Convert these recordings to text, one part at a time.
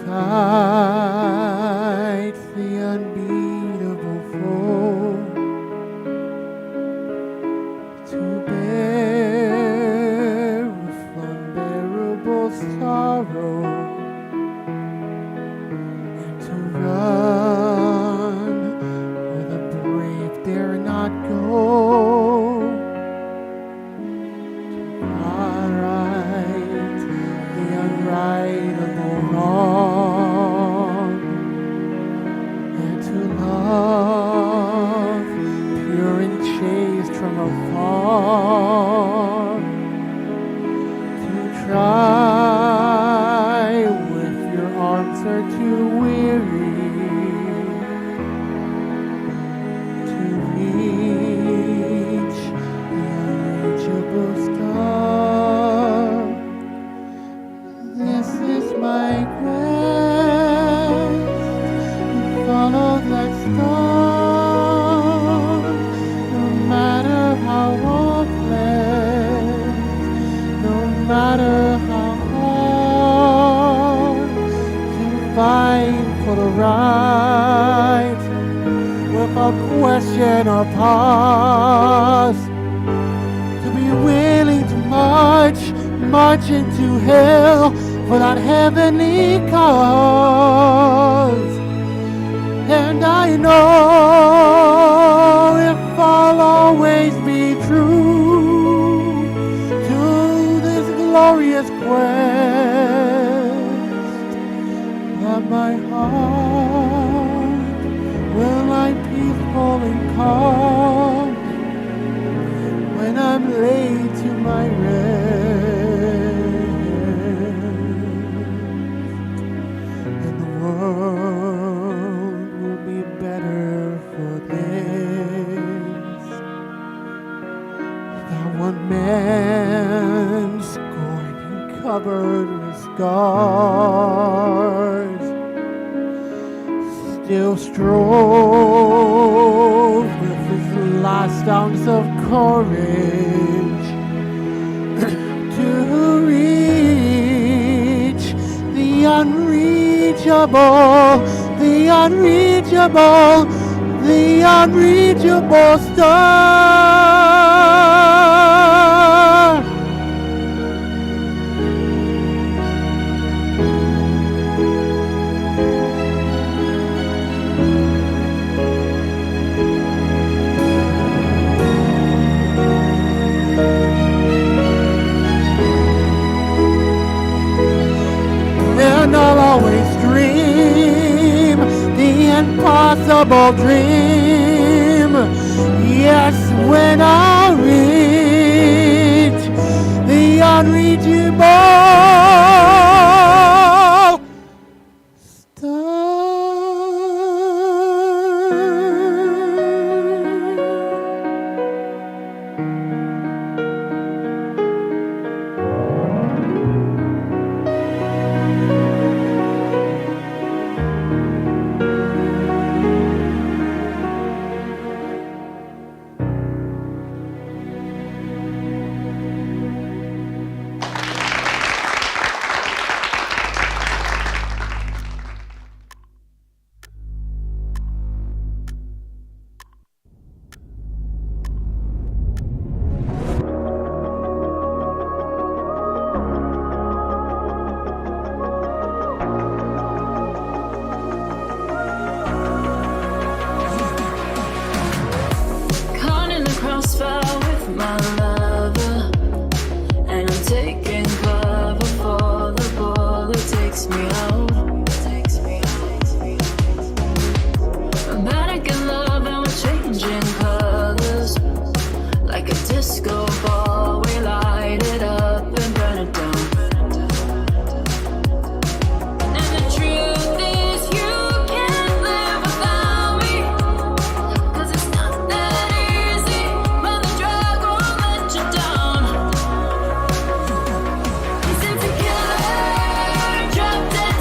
fight the unbeatable foe, to bear with unbearable sorrow, and to run where the brave dare not go, to right the unrightable wrong, and to love pure and chaste from afar, to try if your arms are too weary, to reach the unreachable star. This is my quest, to follow that star, no matter how hopeless, no matter how hard, to fight for the right, without question or pause, to be willing to march into hell for that heavenly cause. And I know if I'll always be true to this glorious quest, that my heart will lie peaceful and calm when I'm laid to my rest, and the world will be better for this. That one man scorned and covered with scars still strove with his last ounce of courage to reach the unreachable, the unreachable, the unreachable star. And I'll always dream the impossible dream. Yes, when I reach the unreachable star. Caught in the crossfire with my lover, and I'm taking cover for the bullet takes me out. Panic and love, and we're changing colors like a disco ball. We light it up and burn it down. And the truth is, you can't live without me, 'cause it's not that easy, but the drug won't let you down. He's into killer, drop dead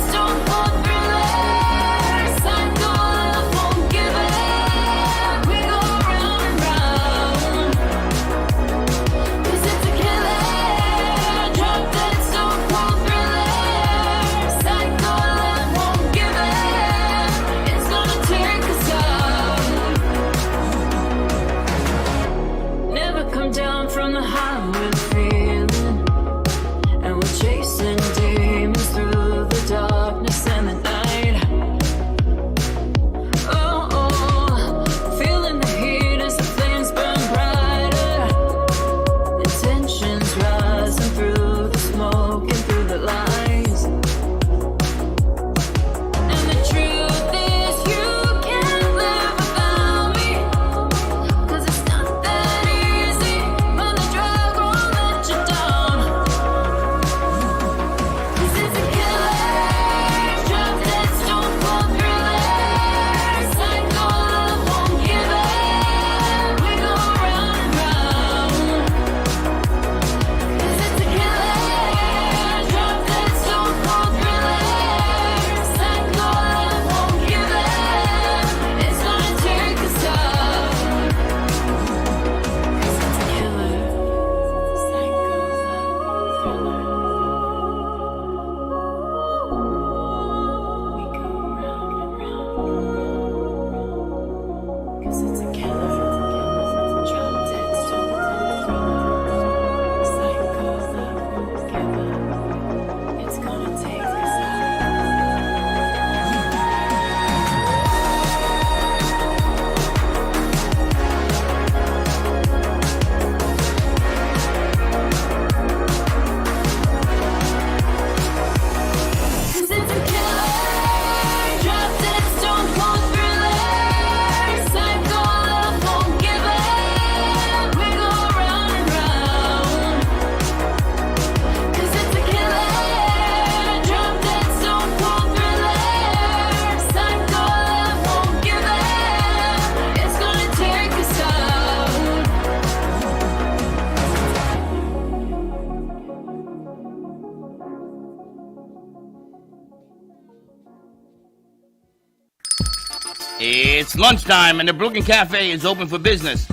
It's lunchtime and the Brooklyn Cafe is open for business.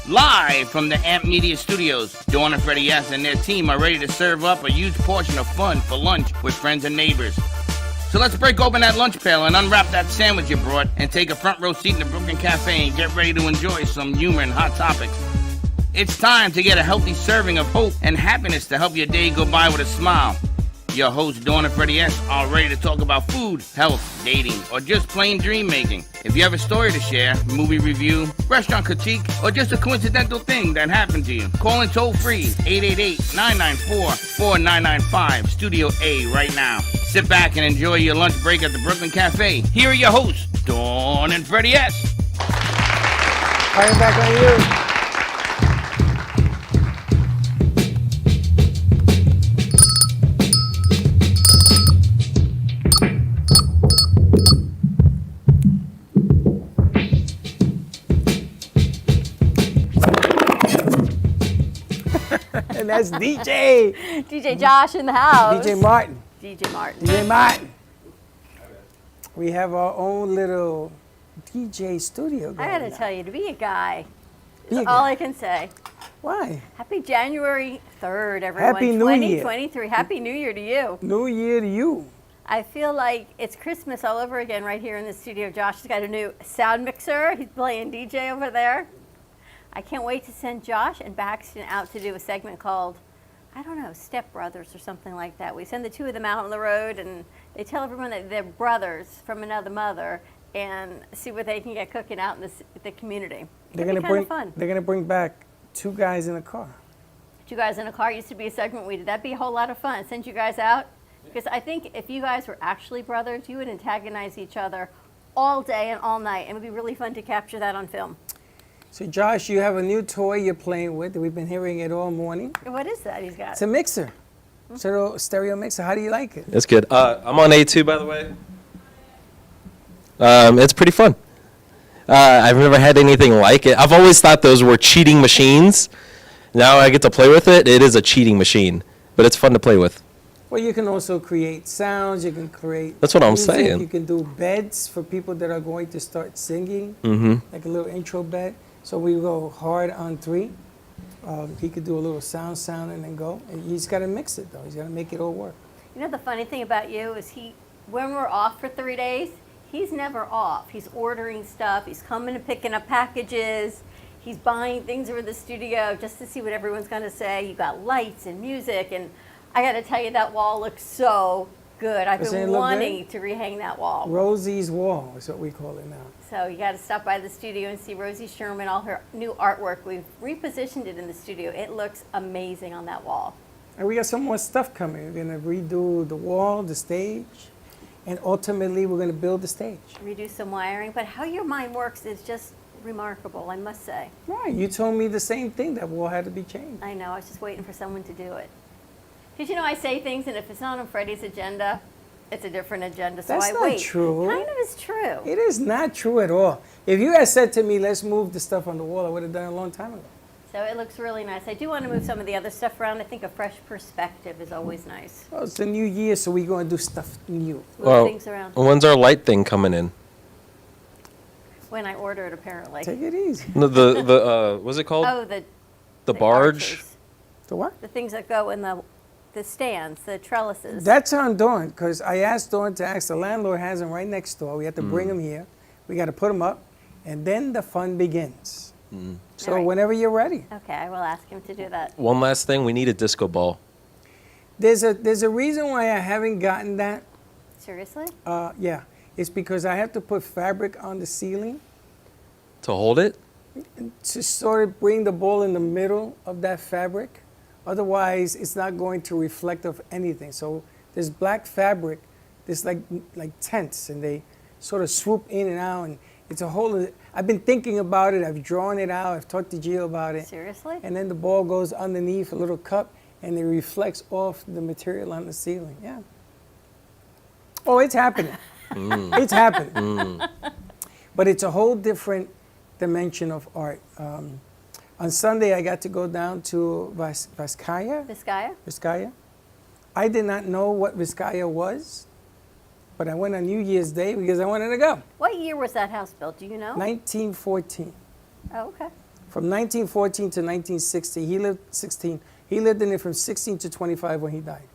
Live from the Amp Media Studios, Dawn and Freddie S. and their team are ready to serve up a huge portion of fun for lunch with friends and neighbors. So let's break open that lunch pail and unwrap that sandwich you brought and take a front row seat in the Brooklyn Cafe and get ready to enjoy some humor and hot topics. It's time to get a healthy serving of hope and happiness to help your day go by with a smile. Your hosts, Dawn and Freddie S., are ready to talk about food, health, dating, or just plain dream making. If you have a story to share, movie review, restaurant critique, or just a coincidental thing that happened to you, call in toll free 888-994-4995, Studio A right now. Sit back and enjoy your lunch break at the Brooklyn Cafe. Here are your hosts, Dawn and Freddie S. Right back on you. And that's DJ. DJ Josh in the house. DJ Martin. DJ Martin. DJ Martin. We have our own little DJ studio going I gotta now. tell you, to be a guy, Be is a all guy. I can say. Why? Happy January 3rd, everyone. Happy New Year. 2023. Happy New Year to you. New Year to you. I feel like it's Christmas all over again right here in the studio. Josh has got a new sound mixer. He's playing DJ over there. I can't wait to send Josh and Baxton out to do a segment called, I don't know, Step Brothers or something like that. We send the two of them out on the road and they tell everyone that they're brothers from another mother and see what they can get cooking out in the community. They're It'd gonna be kind bring. of fun. They're gonna bring back two guys in a car. Two guys in a car used to be a segment we did. That'd be a whole lot of fun. Send you guys out. Because I think if you guys were actually brothers, you would antagonize each other all day and all night. And it would be really fun to capture that on film. So Josh, you have a new toy you're playing with. We've been hearing it all morning. What is that he's got? It's a mixer. Stereo mixer. How do you like it? It's good. I'm on A2, by the way. It's pretty fun. I've never had anything like it. I've always thought those were cheating machines. Now I get to play with it. It is a cheating machine, but it's fun to play with. Well, you can also create sounds. You can create. That's what I'm music. saying. You can do beds for people that are going to start singing, like a little intro bed. So we go hard on 3. He could do a little sound and then go. And he's got to mix it though. He's got to make it all work. You know the funny thing about you is when we're off for 3 days, he's never off. He's ordering stuff. He's coming and picking up packages. He's buying things over the studio just to see what everyone's going to say. You got lights and music, and I got to tell you, that wall looks so good. I've Doesn't it been look wanting to rehang that wall. Rosie's Wall is what we call it now. So you got to stop by the studio and see Rosie Sherman, all her new artwork. We've repositioned it in the studio. It looks amazing on that wall. And we got some more stuff coming. We're going to redo the wall, the stage, and ultimately we're going to build the stage. Redo some wiring. But how your mind works is just remarkable, I must say. Right. You told me the same thing. That wall had to be changed. I know. I was just waiting for someone to do it. Because, I say things, and if it's not on Freddie's agenda, it's a different agenda, so That's I not wait. true. Kind of is true. It is not true at all. If you had said to me, let's move the stuff on the wall, I would have done it a long time ago. So it looks really nice. I do want to move some of the other stuff around. I think a fresh perspective is always nice. Well, it's the new year, so we're going to do stuff new. Move things around. When's our light thing coming in? When I order it, apparently. Take it easy. The what's it called? Oh, the barge. arches. The what? The things that go in the stands, the trellises. That's on Dawn, because I asked Dawn to ask. The landlord has them right next door. We have to bring them here. We got to put them up, and then the fun begins. So All right. whenever you're ready. Okay, I will ask him to do that. One last thing. We need a disco ball. There's a reason why I haven't gotten that. Seriously? Yeah, it's because I have to put fabric on the ceiling To hold it? to sort of bring the ball in the middle of that fabric. Otherwise, it's not going to reflect of anything. So there's black fabric, there's like tents, and they sort of swoop in and out, and it's a whole. I've been thinking about it. I've drawn it out. I've talked to Gio about it. Seriously? And then the ball goes underneath a little cup, and it reflects off the material on the ceiling. Yeah. Oh, it's happening. It's happening. But it's a whole different dimension of art. On Sunday, I got to go down to Vizcaya. Vizcaya? Vizcaya. I did not know what Vizcaya was But I went on New Year's Day because I wanted to go. What year was that house built? Do you know? 1914. Oh, okay. From 1914 to 1960, he lived 16. He lived in it from 16 to 25 when he died.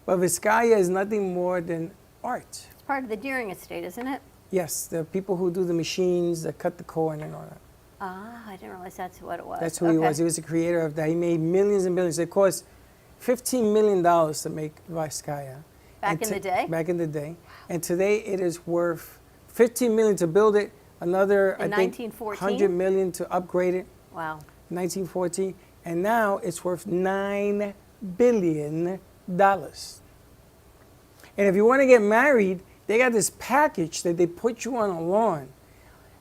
But Vizcaya is nothing more than art. It's part of the Deering estate, isn't it? Yes, the people who do the machines that cut the corn and all that. Ah, I didn't realize that's what it was. That's who he was. He was the creator of that. He made millions and billions. It cost $15 million to make Vizcaya. Back in the day? Back in the day. And today it is worth $15 million to build it, another, In I think, 1914? $100 million to upgrade it, Wow. 1914. And now it's worth $9 billion. And if you want to get married, they got this package that they put you on a lawn.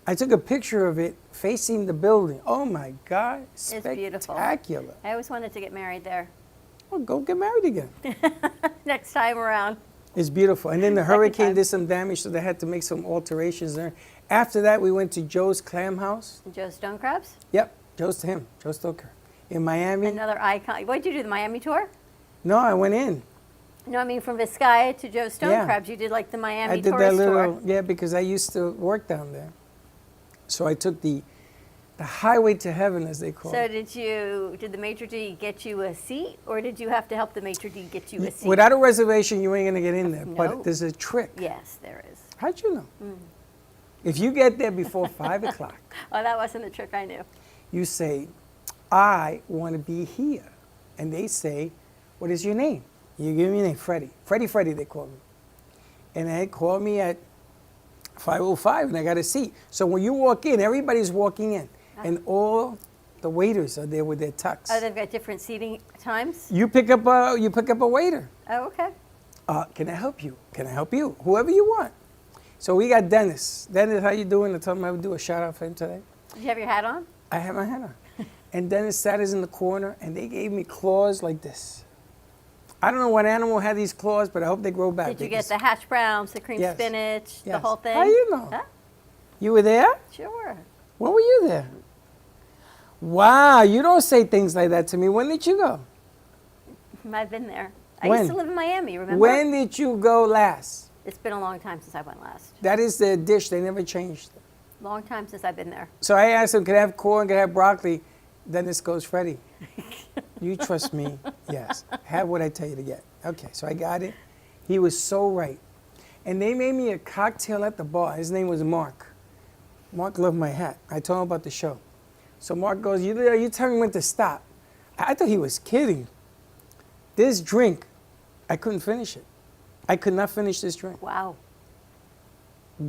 I took a picture of it facing the building. Oh my God, It's beautiful. spectacular. I always wanted to get married there. Well, go get married again. Next time around. It's beautiful. And then the Second hurricane time. did some damage, so they had to make some alterations there. After that, we went to Joe's Clam House. Joe Stone Crabs? Yep, Joe Stoker. In Miami. Another icon. What did you do, the Miami tour? No, I went in. No, I mean from Vizcaya to Joe Stone Yeah. Crabs. You did like the Miami I did that tourist little, tour. yeah, because I used to work down there. So I took the highway to heaven, as they call So it. did the maitre d' get you a seat, or did you have to help the maitre d' get you a seat? Without a reservation, you ain't gonna get in there. No. But there's a trick. Yes, there is. How'd you know? If you get there before 5 o'clock, Oh, that wasn't the trick I knew. you say, I want to be here. And they say, what is your name? You give me your name, Freddie. Freddie, they call me. And they call me at 5:05, and I got a seat. So when you walk in, everybody's walking in. And all the waiters are there with their tux. Oh, they've got different seating times? You pick up a waiter. Oh, okay. Can I help you? Can I help you? Whoever you want. So we got Dennis. Dennis, how you doing? I told him I would do a shout out for him today. Did you have your hat on? I had my hat on. And Dennis sat us in the corner, and they gave me claws like this. I don't know what animal had these claws, but I hope they grow back. Did you They get just- the hash browns, the cream Yes. spinach, the Yes. whole thing? How you know? Huh? You were there? Sure. When were you there? Wow, you don't say things like that to me. When did you go? I've been there. I When? used to live in Miami, remember? When did you go last? It's been a long time since I went last. That is the dish. They never changed it. Long time since I've been there. So I asked him, can I have corn, can I have broccoli? Dennis goes, Freddie, you trust me? Yes. Have what I tell you to get. Okay, so I got it. He was so right. And they made me a cocktail at the bar. His name was Mark. Mark loved my hat. I told him about the show. So Mark goes, you tell me when to stop. I thought he was kidding. This drink, I couldn't finish it. I could not finish this drink. Wow.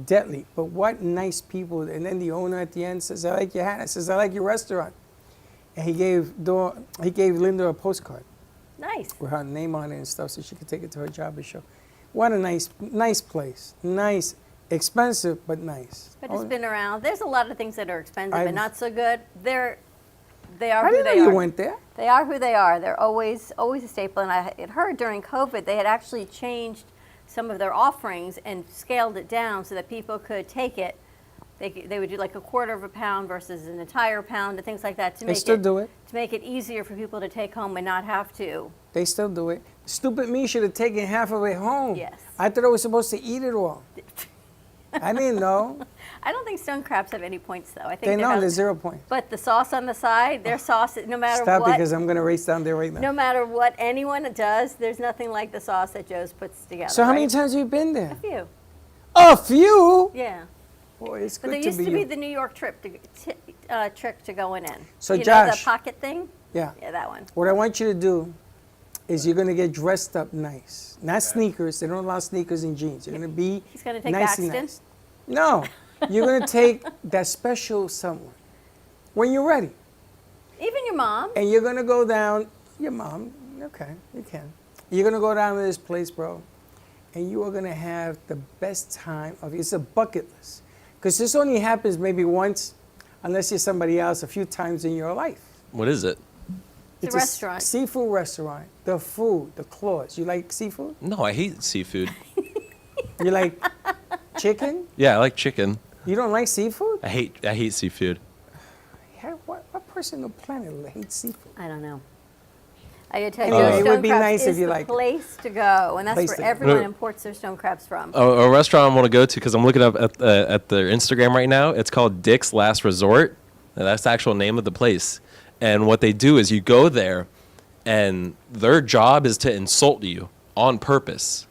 Deadly. But what nice people. And then the owner at the end says, I like your hat. I says, I like your restaurant. And he gave Linda a postcard Nice. with her name on it and stuff so she could take it to her job and show. What a nice place. Nice. Expensive, but nice. But it's been around. There's a lot of things that are expensive I've- and not so good. They are I who didn't know they you are. went there. They are who they are. They're always a staple. And I had heard during COVID they had actually changed some of their offerings and scaled it down so that people could take it. They would do like a quarter of a pound versus an entire pound and things like that to They make still it do it. to make it easier for people to take home and not have to. They still do it. Stupid me should have taken half of it home. Yes. I thought I was supposed to eat it all. I didn't know. I don't think stone crabs have any points though. I think They know have- there's 0 points. But the sauce on the side, their sauce, no matter Stop what, because I'm going to race down there right now. no matter what anyone does, there's nothing like the sauce that Joe's puts together. So how many right? times have you been A there? few. A few? Yeah. Boy, it's But good there to used be to be you. the New York trick to going in. So, you know the Josh- pocket thing? Yeah. Yeah, that one. What I want you to do is you're going to get dressed up nice. Not sneakers. They don't allow sneakers and jeans. You're going to be He's gonna take nice and Baxton? nice. No. You're going to take that special someone when you're ready. Even your mom. And you're going to go down, your mom, okay, you can. You're going to go down to this place, bro, and you are going to have the best time of it's a bucket list. Because this only happens maybe once, unless you're somebody else, a few times in your life. What is it? It's a restaurant. Seafood restaurant. The food, the claws. You like seafood? No, I hate seafood. You like chicken? Yeah, I like chicken. You don't like seafood? I hate seafood. Yeah, what person on the planet hates seafood? I don't know. I gotta tell you, Anyway, Joe's it would Stone be Crabs nice if is you the like it. place to go, and that's Place where to go. everyone Right. imports their stone crabs from. A restaurant I want to go to because I'm looking up at their Instagram right now. It's called Dick's Last Resort. And that's the actual name of the place. And what they do is you go there, and their job is to insult you on purpose.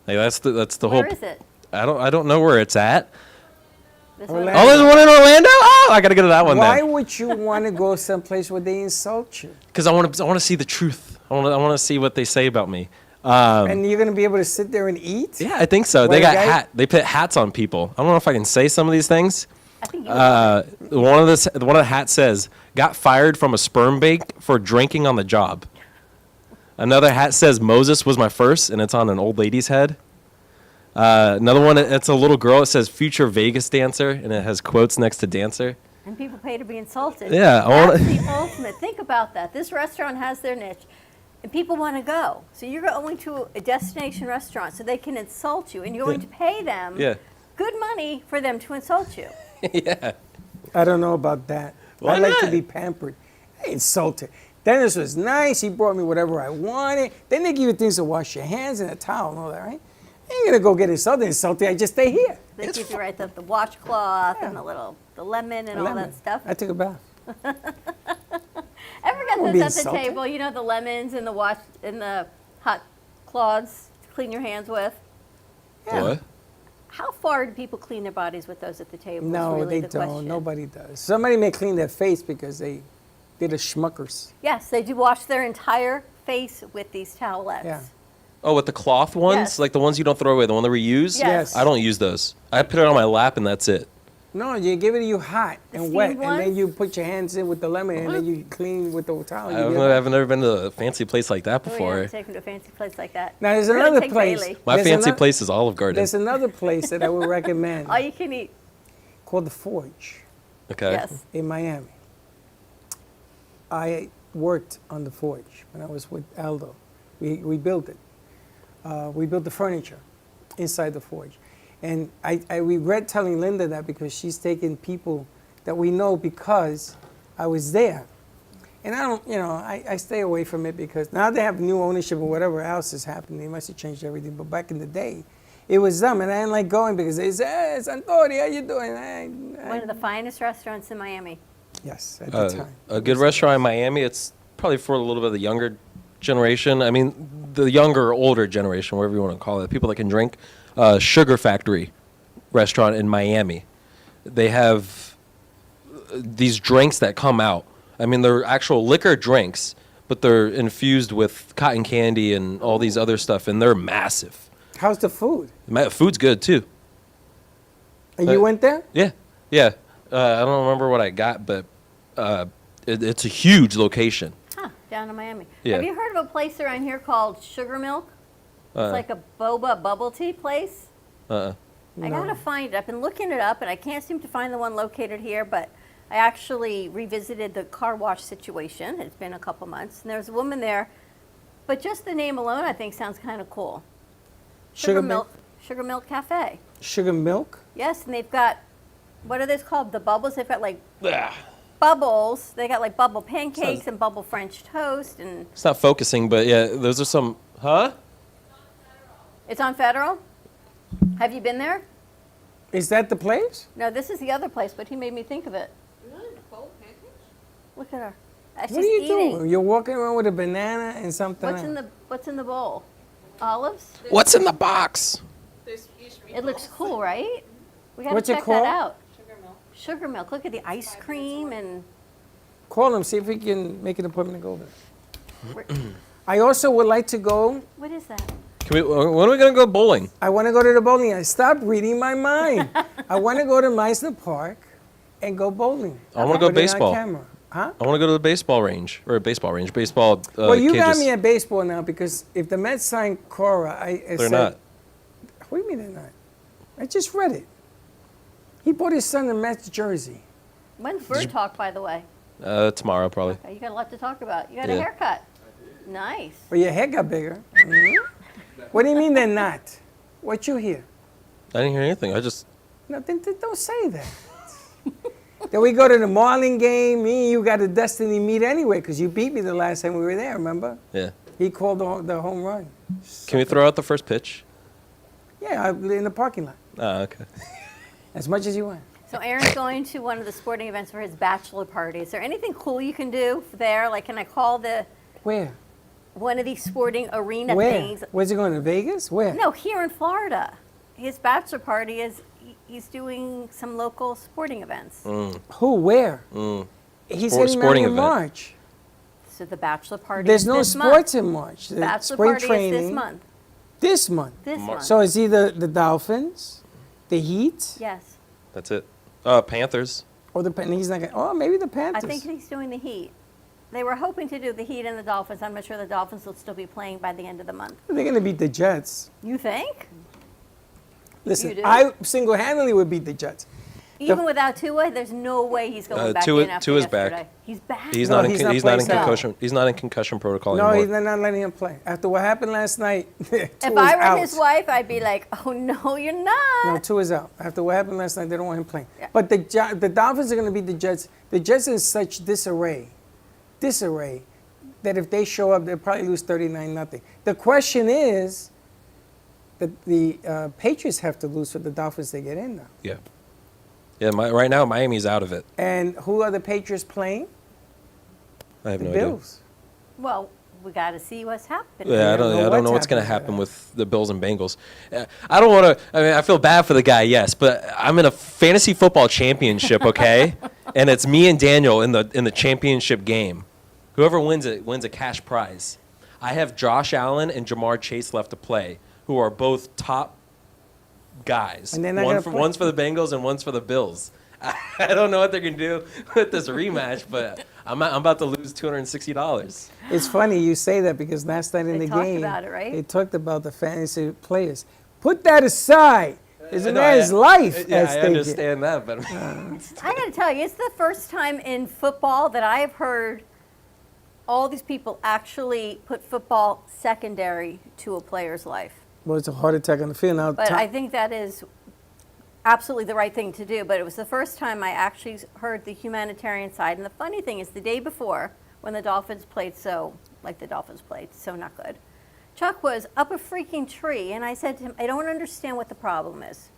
Like that's the whole. Where is it? I don't know where it's at. This Orlando. one? Oh, there's one in Orlando. Oh, I gotta go to that one Why then. would you want to go someplace where they insult you? Because I want to see the truth. I want to see what they say about me. And you're gonna be able to sit there and eat? Yeah, I think so. Well, They got guys- They put hats on people. I don't know if I can say some of these things. I think you would. One of the hats says, "Got fired from a sperm bank for drinking on the job." Another hat says, "Moses was my first," and it's on an old lady's head. Another one, it's a little girl. It says, "Future Vegas dancer," and it has quotes next to dancer. And people pay to be insulted. Yeah, I wanna- That's the ultimate. Think about that. This restaurant has their niche, and people want to go. So you're going to a destination restaurant so they can insult you, and you're going to pay them Yeah. good money for them to insult you. Yeah. I don't know about that. Why I like to not? be pampered. I insulted. Dennis was nice. He brought me whatever I wanted. Then they give you things to wash your hands and a towel and all that, right? I ain't gonna go get insulted. I just stay here. They give you right the washcloth and the lemon and all Lemon. that stuff. I took a bath. Ever got won't be this at the insulted. table? You know the lemons and the hot cloths to clean your hands with. Yeah. What? How far do people clean their bodies with those at the table? is No, really they the don't. question. Nobody does. Somebody may clean their face because they did a schmuckers. Yes, they do wash their entire face with these towelettes. Yeah. Oh, with the cloth ones, Yes. like the ones you don't throw away, the one that we use. Yes. I don't use those. I put it on my lap and that's it. No, you give it to you hot and steamed wet, and then ones? you put your hands in with the lemon, and then you clean with the towel. I've never been to a fancy place like that Oh, yeah, before. take them to a fancy place like that. Now, there's We're gonna another take place. Bailey. My There's fancy ano- place is Olive Garden. There's another place that I would recommend All you can eat. called the Forge Okay. Yes. in Miami. I worked on the Forge when I was with Aldo. We built it. We built the furniture inside the Forge. And I regret telling Linda that because she's taken people that we know because I was there. And I don't, I stay away from it because now they have new ownership or whatever else has happened. They must have changed everything. But back in the day, it was them. And I didn't like going because they say, hey, Santori, how you doing? One of the finest restaurants in Miami. Yes, at the time. A good restaurant in Miami. It's probably for a little bit of the younger generation. I mean, the younger, older generation, whatever you want to call it. People that can drink. Sugar Factory restaurant in Miami. They have these drinks that come out. I mean, they're actual liquor drinks, but they're infused with cotton candy and all these other stuff, and they're massive. How's the food? Food's good too. And you went there? Yeah, yeah. I don't remember what I got, but it's a huge location. Huh, down in Miami. Yeah. Have you heard of a place around here called Sugar Milk? Uh-uh. It's like a boba bubble tea place. Uh-uh. I gotta find it. I've been looking it up, and I can't seem to find the one located here. But I actually revisited the car wash situation. It's been a couple months, and there's a woman there. But just the name alone, I think, sounds kind of cool. Sugar Milk? Sugar Milk Cafe. Sugar milk? Yes, and they've got, what are those called? The bubbles. They've got like Ah, bubbles. They got like bubble pancakes and bubble French toast, and it's not focusing, but yeah, those are some. Huh? it's on Federal. Have you been there? Is that the place? No, this is the other place, but he made me think of it. Look at her. What are you doing? You're walking around with a banana and something What's in the bowl? Olives? What's in the box? It looks cool, right? We gotta What's it check called? that out. Sugar milk. Look at the ice cream and Call him, see if we can make an appointment to go over there. I also would like to go. what is that? When are we gonna go bowling? I want to go to the bowling alley. Stop reading my mind. I want to go to Meisner Park and go bowling. I wanna go Put it on baseball. camera. Huh? I want to go to the baseball range baseball. Well, you got cages. me at baseball now because if the Mets signed Cora, I They're said, not. What do you mean they're not? I just read it. He bought his son a Mets jersey. When's Bird Talk, by the way? Tomorrow probably. Okay, you got a lot to talk about. You got Yeah. a haircut. Nice. Well, your head got bigger. Mhm. What do you mean they're not? What you hear? I didn't hear anything. I just. No, then don't say that. Then we go to the Marlin game. Me and you got a destiny meet anyway because you beat me the last time we were there, remember? Yeah. He called the home run. Can we throw out the first pitch? Yeah, in the parking lot. Oh, okay. As much as you want. So Aaron's going to one of the sporting events for his bachelor party. Is there anything cool you can do there? Like, can I call Where? one of these sporting arena Where? things? Where's he going, to Vegas? Where? No, here in Florida. His bachelor party is, he's doing some local sporting events. Who? Where? He's getting Sporting married in event. March. So the bachelor party There's is no this sports month. in March. The Bachelor spring party training. is this month. This month. This month. So it's either the Dolphins, the Heat, Yes. That's it. Panthers. or the He's not gonna, oh, maybe the I Panthers. think he's doing the Heat. They were hoping to do the Heat and the Dolphins. I'm not sure the Dolphins will still be playing by the end of the month. They're going to beat the Jets. You think? Listen, do? I single-handedly would beat the Jets. Even without Tua, there's no way he's going back Tua- in after Tua's back. yesterday. He's back. He's No, not in. he's not He's not in playing now. concussion. He's not in concussion protocol No, anymore. they're not letting him play. After what happened last night, If I were his wife, I'd be like, oh, no, you're not. No, Tua's out. After what happened last night, they don't want him playing. Yeah. But the Dolphins are going to beat the Jets. The Jets are in such disarray, that if they show up, they'll probably lose 39-0. The question is that the Patriots have to lose for the Dolphins to get in now. Yeah. Yeah. Right now, Miami's out of it. And who are the Patriots playing? I have The no Bills. Well, we got to see what's happening. idea. Yeah, I don't know don't know what's what's going to happening happen there. with the Bills and Bengals. I don't want to. I mean, I feel bad for the guy, yes, but I'm in a fantasy football championship, okay, and it's me and Daniel in the championship game. Whoever wins it wins a cash prize. I have Josh Allen and Jamar Chase left to play, who are both top guys. And they're not gonna play. One's for the Bengals and one's for the Bills. I don't know what they're gonna do with this rematch, but I'm about to lose $260. It's funny you say that because last night in They the talked game, about it, right? they talked about the fantasy players. Put that aside. There's a No, man's life Yeah, at I stake. understand that, but I got to tell you, it's the first time in football that I have heard all these people actually put football secondary to a player's life. Well, it's a heart attack on the field now. But I think that is absolutely the right thing to do. But it was the first time I actually heard the humanitarian side. And the funny thing is, the day before, when the Dolphins played so not good, Chuck was up a freaking tree. And I said to him, I don't understand what the problem is.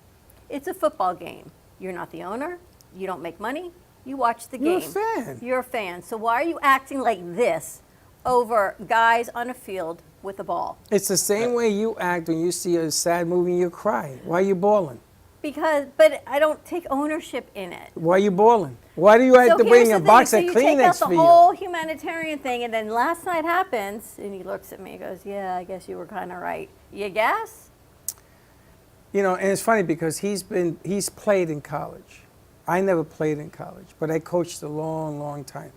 It's a football game. You're not the owner. You don't make money. You watch the You're a game. fan. You're a fan. So why are you acting like this over guys on a field with a ball? It's the same way you act when you see a sad movie and you cry. Why are you bawling? But I don't take ownership in it. Why are you bawling? Why do you have to bring here's a the box thing. of So you take out Kleenex the for whole you? humanitarian thing, and then last night happens, and he looks at me and goes, yeah, I guess you were kind of right. You guess? You know, and it's funny because he's played in college. I never played in college, but I coached a long, long time.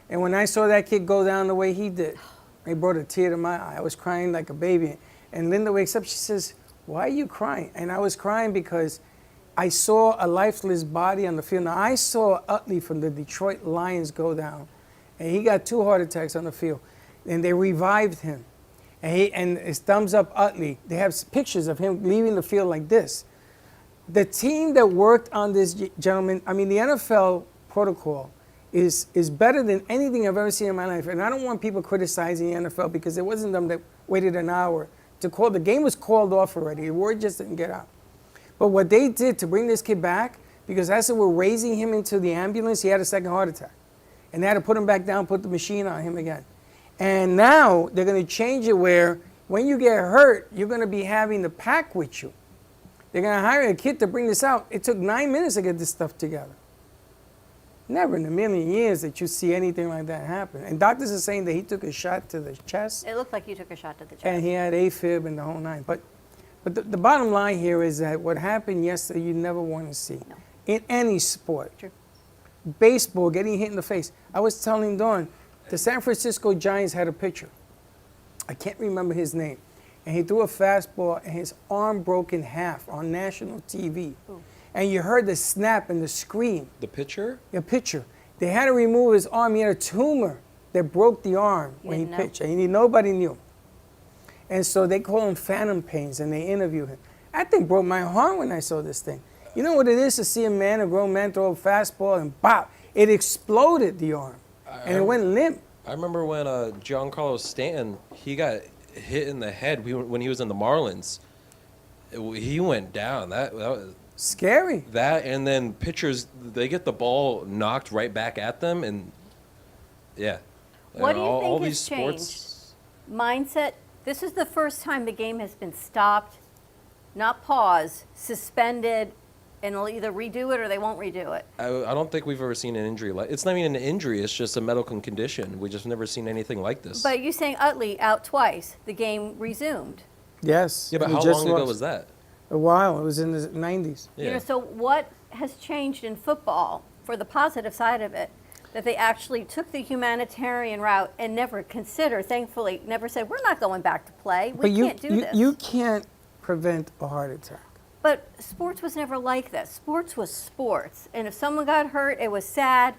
And when I saw that kid go down the way he did, it brought a tear to my eye. I was crying like a baby. And Linda wakes up, she says, why are you crying? And I was crying because I saw a lifeless body on the field. Now, I saw Utley from the Detroit Lions go down, and he got 2 heart attacks on the field. And they revived him. And his thumbs up Utley. They have pictures of him leaving the field like this. The team that worked on this gentleman, I mean, the NFL protocol is better than anything I've ever seen in my life. And I don't want people criticizing the NFL because it wasn't them that waited an hour to call. The game was called off already. The word just didn't get out. But what they did to bring this kid back, because as they were raising him into the ambulance, he had a second heart attack. And they had to put him back down, put the machine on him again. And now they're going to change it where when you get hurt, you're going to be having the pack with you. They're going to hire a kid to bring this out. It took 9 minutes to get this stuff together. Never in a million years that you see anything like that happen. And doctors are saying that he took a shot to the chest It looked like you took a shot to the chest. and he had AFib and the whole nine. But the bottom line here is that what happened yesterday you never want to see No. in any sport. True. Baseball, getting hit in the face. I was telling Dawn, the San Francisco Giants had a pitcher. I can't remember his name. And he threw a fastball and his arm broke in half on national TV. Ooh. And you heard the snap and the scream. the pitcher. A pitcher. They had to remove his arm. He had a tumor that broke the arm You when he didn't know? pitched. And nobody knew. And so they call him phantom pains and they interview him. That thing broke my heart when I saw this thing. You know what it is to see a grown man throw a fastball and pop. It exploded the arm, and it went limp. I remember when Giancarlo Stanton, he got hit in the head when he was in the Marlins. He went down. That was Scary. that, and then pitchers, they get the ball knocked right back at them, and yeah. What do you all think these has changed? Mindset. This is the first time the game has been stopped, not paused, suspended, and they'll either redo it or they won't redo it. I don't think we've ever seen an injury like. It's not even an injury. It's just a medical condition. We just never seen anything like this. But you saying Utley out twice, the game resumed. Yes. yeah, but we how just long ago lost. was that? A while. It was in the 90s. Yeah. You know, so what has changed in football for the positive side of it? That they actually took the humanitarian route and never considered, thankfully, never said, we're not going back to play. We But can't do this. you can't prevent a heart attack. But sports was never like that. Sports was sports. And if someone got hurt, it was sad.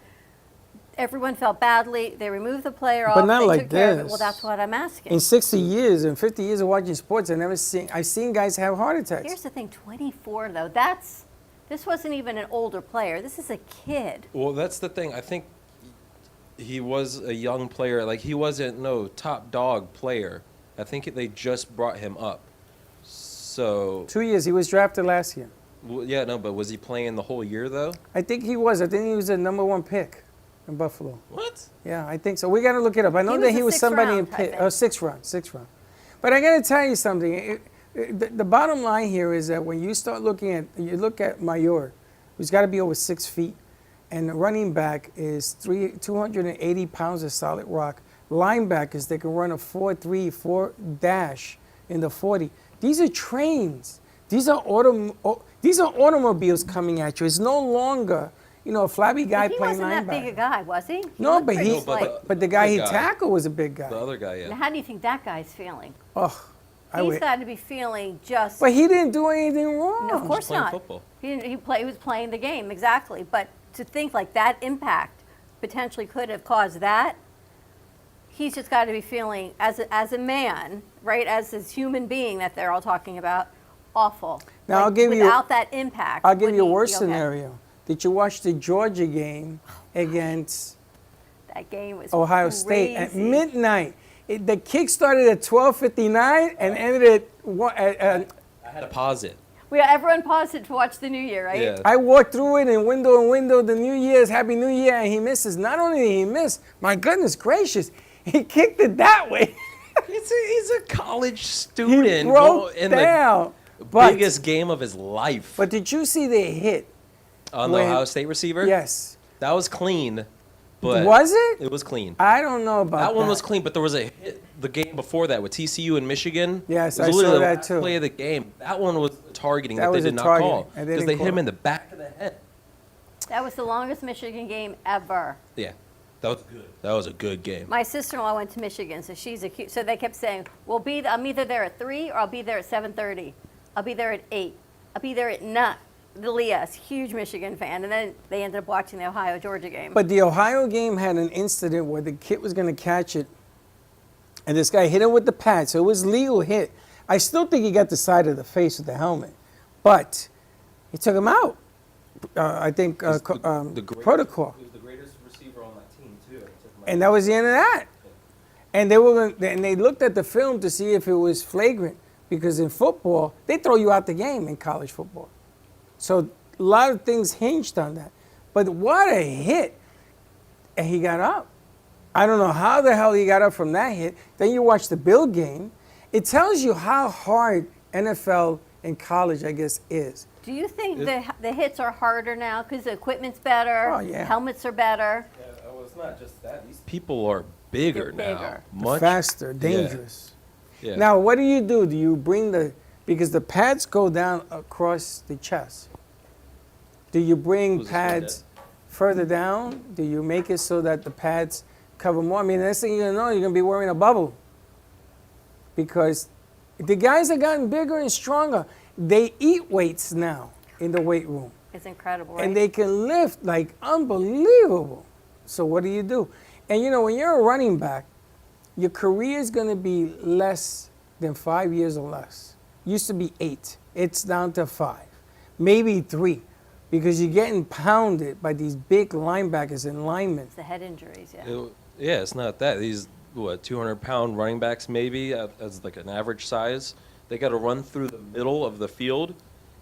Everyone felt badly. They removed the player off. But not they like took care of it. this. Well, that's what I'm asking. In 60 years and 50 years of watching sports, I've seen guys have heart attacks. Here's the thing, 24 though, this wasn't even an older player. This is a kid. Well, that's the thing. I think he was a young player. Like, he wasn't no top dog player. I think they just brought him up. So, 2 years. He was drafted last year. yeah, no, but was he playing the whole year though? I think he was. I think he was the #1 pick in Buffalo. What? Yeah, I think so. We got to look it up. I know He that was he a was sixth somebody in round, I pick. think. Oh, sixth round. But I got to tell you something. The bottom line here is that when you start you look at Mayor, who's got to be over 6 feet, and the running back is 280 pounds of solid rock. Linebackers, they can run a 4.3, 4 dash in the 40. These are trains. These are automobiles coming at you. It's no longer, a flabby guy But he playing wasn't that big a linebacker. guy, was he? No, looked but pretty he, slight. but the guy the he guy. tackled was a big guy. The other guy, Now, yeah. how do you think that guy's feeling? Oh, I He's would. got to be feeling just. But he didn't do anything wrong. No, of course playing not. football. He was playing the game, exactly. But to think like that impact potentially could have caused that, he's just got to be feeling, as a man, right, as this human being that they're all talking about, awful. Now, Like, I'll give you- without that impact. I'll give would you a he worse be okay? scenario. Did you watch the Georgia game against That game was Ohio State at crazy. midnight? The kick started at 12:59 and ended at I had to pause it. Everyone paused it to watch the New Year, right? Yeah. I walked through it and window, the New Year's, Happy New Year, and he misses. Not only did he miss, my goodness gracious, he kicked it that way. He's a college He student broke in down. the But, biggest game of his life. but did you see the hit? On the when- Ohio State receiver? Yes. That was clean. But Was it? It was clean. I don't know about that. That one was clean, but there was a hit the game before that with TCU and Michigan. Yes, It was I saw literally the that last too. play of the game. That one was targeting That that, they was a did not targeting, call and they because didn't they hit call him it. in the back of the head. That was the longest Michigan game ever. Yeah, that was good. That was a good game. My sister-in-law went to Michigan, so she's a cute. So they kept saying, I'm either there at 3 or I'll be there at 7:30. I'll be there at 8. I'll be there at 9. Leah, huge Michigan fan, and then they ended up watching the Ohio-Georgia game. But the Ohio game had an incident where the kid was going to catch it, and this guy hit him with the pad, so it was legal hit. I still think he got the side of the face with the helmet, but he took him out. I think He's the greatest- protocol, He was the greatest receiver on that team too. and that was the end of that. And they looked at the film to see if it was flagrant, because in football they throw you out the game in college football. So a lot of things hinged on that. But what a hit. And he got up. I don't know how the hell he got up from that hit. Then you watch the Bill game. It tells you how hard NFL and college, I guess, is. Do you think the hits are harder now because the equipment's better? Oh, yeah. Helmets are better. well, it's not just that. These people are bigger They're now. bigger. Much Faster, dangerous. Yeah. Now, what do? Do you bring because the pads go down across the chest. Do you bring Who's this pads further down? Do you make it so that the pads cover more? I mean, the next thing you know, you're going to be wearing a bubble. Because the guys have gotten bigger and stronger. They eat weights now in the weight room. It's incredible, right? And they can lift like unbelievable. So what do? And when you're a running back, your career is going to be less than 5 years or less. Used to be 8. It's down to 5, maybe 3. because you're getting pounded by these big linebackers and linemen. It's the head injuries, yeah. Yeah, it's not that. These, 200-pound running backs maybe as like an average size. They got to run through the middle of the field.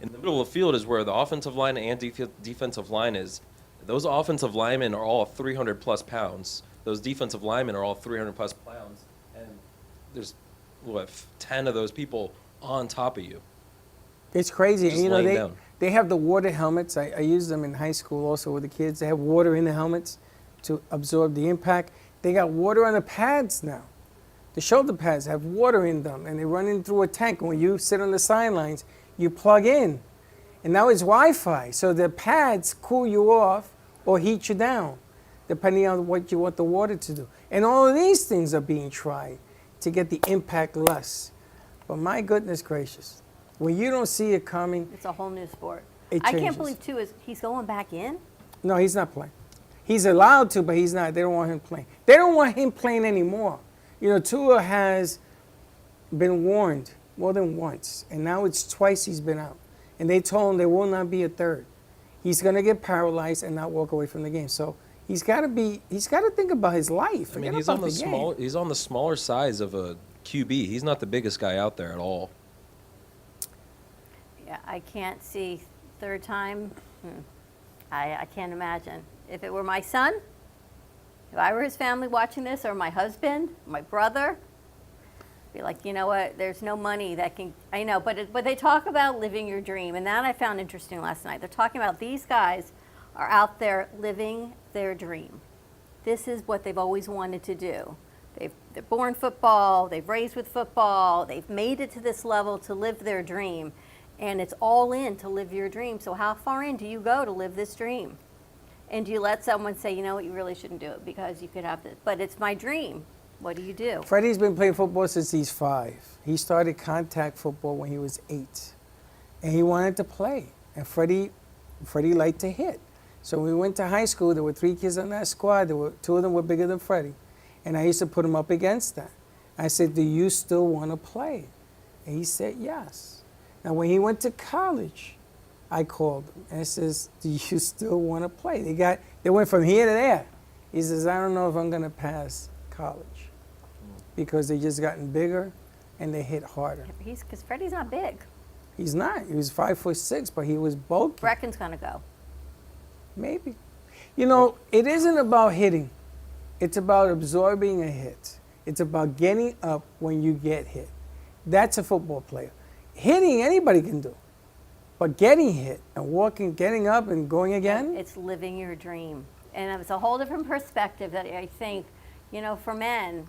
In the middle of the field is where the offensive line and defensive line is. Those offensive linemen are all 300-plus pounds. Those defensive linemen are all 300-plus pounds. And there's, 10 of those people on top of you. It's crazy. Just And, laying down. they have the water helmets. I use them in high school also with the kids. They have water in the helmets to absorb the impact. They got water on the pads now. The shoulder pads have water in them, and they run in through a tank. And when you sit on the sidelines, you plug in. And now it's Wi-Fi, so the pads cool you off or heat you down, depending on what you want the water to do. And all of these things are being tried to get the impact less. But my goodness gracious, when you don't see it coming, It's a whole new sport. It I can't changes. believe, too, is he's going back in? no, he's not playing. He's allowed to, but he's not. They don't want him playing. They don't want him playing anymore. Tua has been warned more than once, and now it's twice he's been out. And they told him there will not be a third. He's going to get paralyzed and not walk away from the game. So he's got to think about his life. I mean, Forget he's about on the game. small. He's on the smaller size of a QB. He's not the biggest guy out there at all. Yeah, I can't see third time. I can't imagine. If it were my son, if I were his family watching this, or my husband, my brother, be like, you know what? There's no money that can. I know, but they talk about living your dream, and that I found interesting last night. They're talking about these guys are out there living their dream. This is what they've always wanted to do. They're born football. They've raised with football. They've made it to this level to live their dream, and it's all in to live your dream. So how far in do you go to live this dream? And do you let someone say, you know what, you really shouldn't do it because you could have this, but it's my dream. What do you do? Freddie's been playing football since he's 5. He started contact football when he was 8. And he wanted to play. And Freddie liked to hit. So when we went to high school, there were 3 kids on that squad. 2 of them were bigger than Freddie. And I used to put him up against that. I said, do you still want to play? And he said, yes. Now, when he went to college, I called him and I says, do you still want to play? They went from here to there. He says, I don't know if I'm going to pass college because they just gotten bigger and they hit harder. Because Freddie's not big. He's not. He was 5'6", but he was bulky. Brecken's going to go. Maybe. It isn't about hitting. It's about absorbing a hit. It's about getting up when you get hit. That's a football player. Hitting, anybody can do. But getting hit and walking, getting up and going again, It's living your dream. And it's a whole different perspective that I think, for men,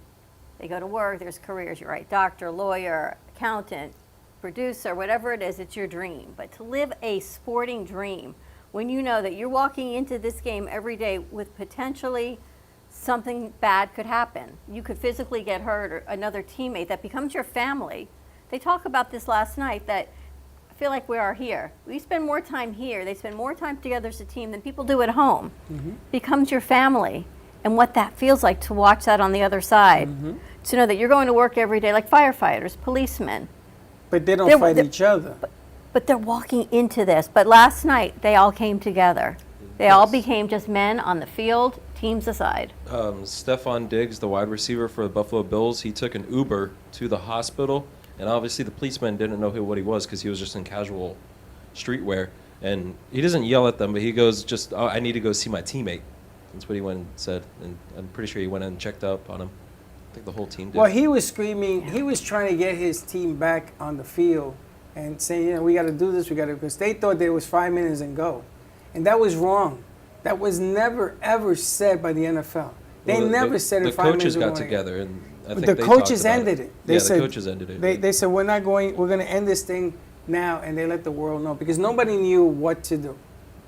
they go to work, there's careers, you're right, doctor, lawyer, accountant, producer, whatever it is, it's your dream. But to live a sporting dream, when you know that you're walking into this game every day with potentially something bad could happen. You could physically get hurt, or another teammate that becomes your family. They talk about this last night, that I feel like we are here. We spend more time here. They spend more time together as a team than people do at home. Becomes your family. And what that feels like to watch that on the other side. To know that you're going to work every day like firefighters, policemen. but they don't They're- fight they're- each other. But they're walking into this. But last night, they all came together. They all became just men on the field, teams aside. Stephon Diggs, the wide receiver for the Buffalo Bills, he took an Uber to the hospital, and obviously the policeman didn't know what he was because he was just in casual streetwear. And he doesn't yell at them, but he goes, I need to go see my teammate. That's what he went and said, and I'm pretty sure he went and checked up on him. I think the whole team did. Well, he was screaming. He was trying to get his team back on the field and saying, we got to do this. Because they thought there was 5 minutes and go. And that was wrong. That was never, ever said by the NFL. They Well, never said in 5 minutes. The coaches got we're going. together, and I think The they coaches talked about ended it. They Yeah, said, the coaches ended it. They said, we're going to end this thing now. And they let the world know because nobody knew what to do.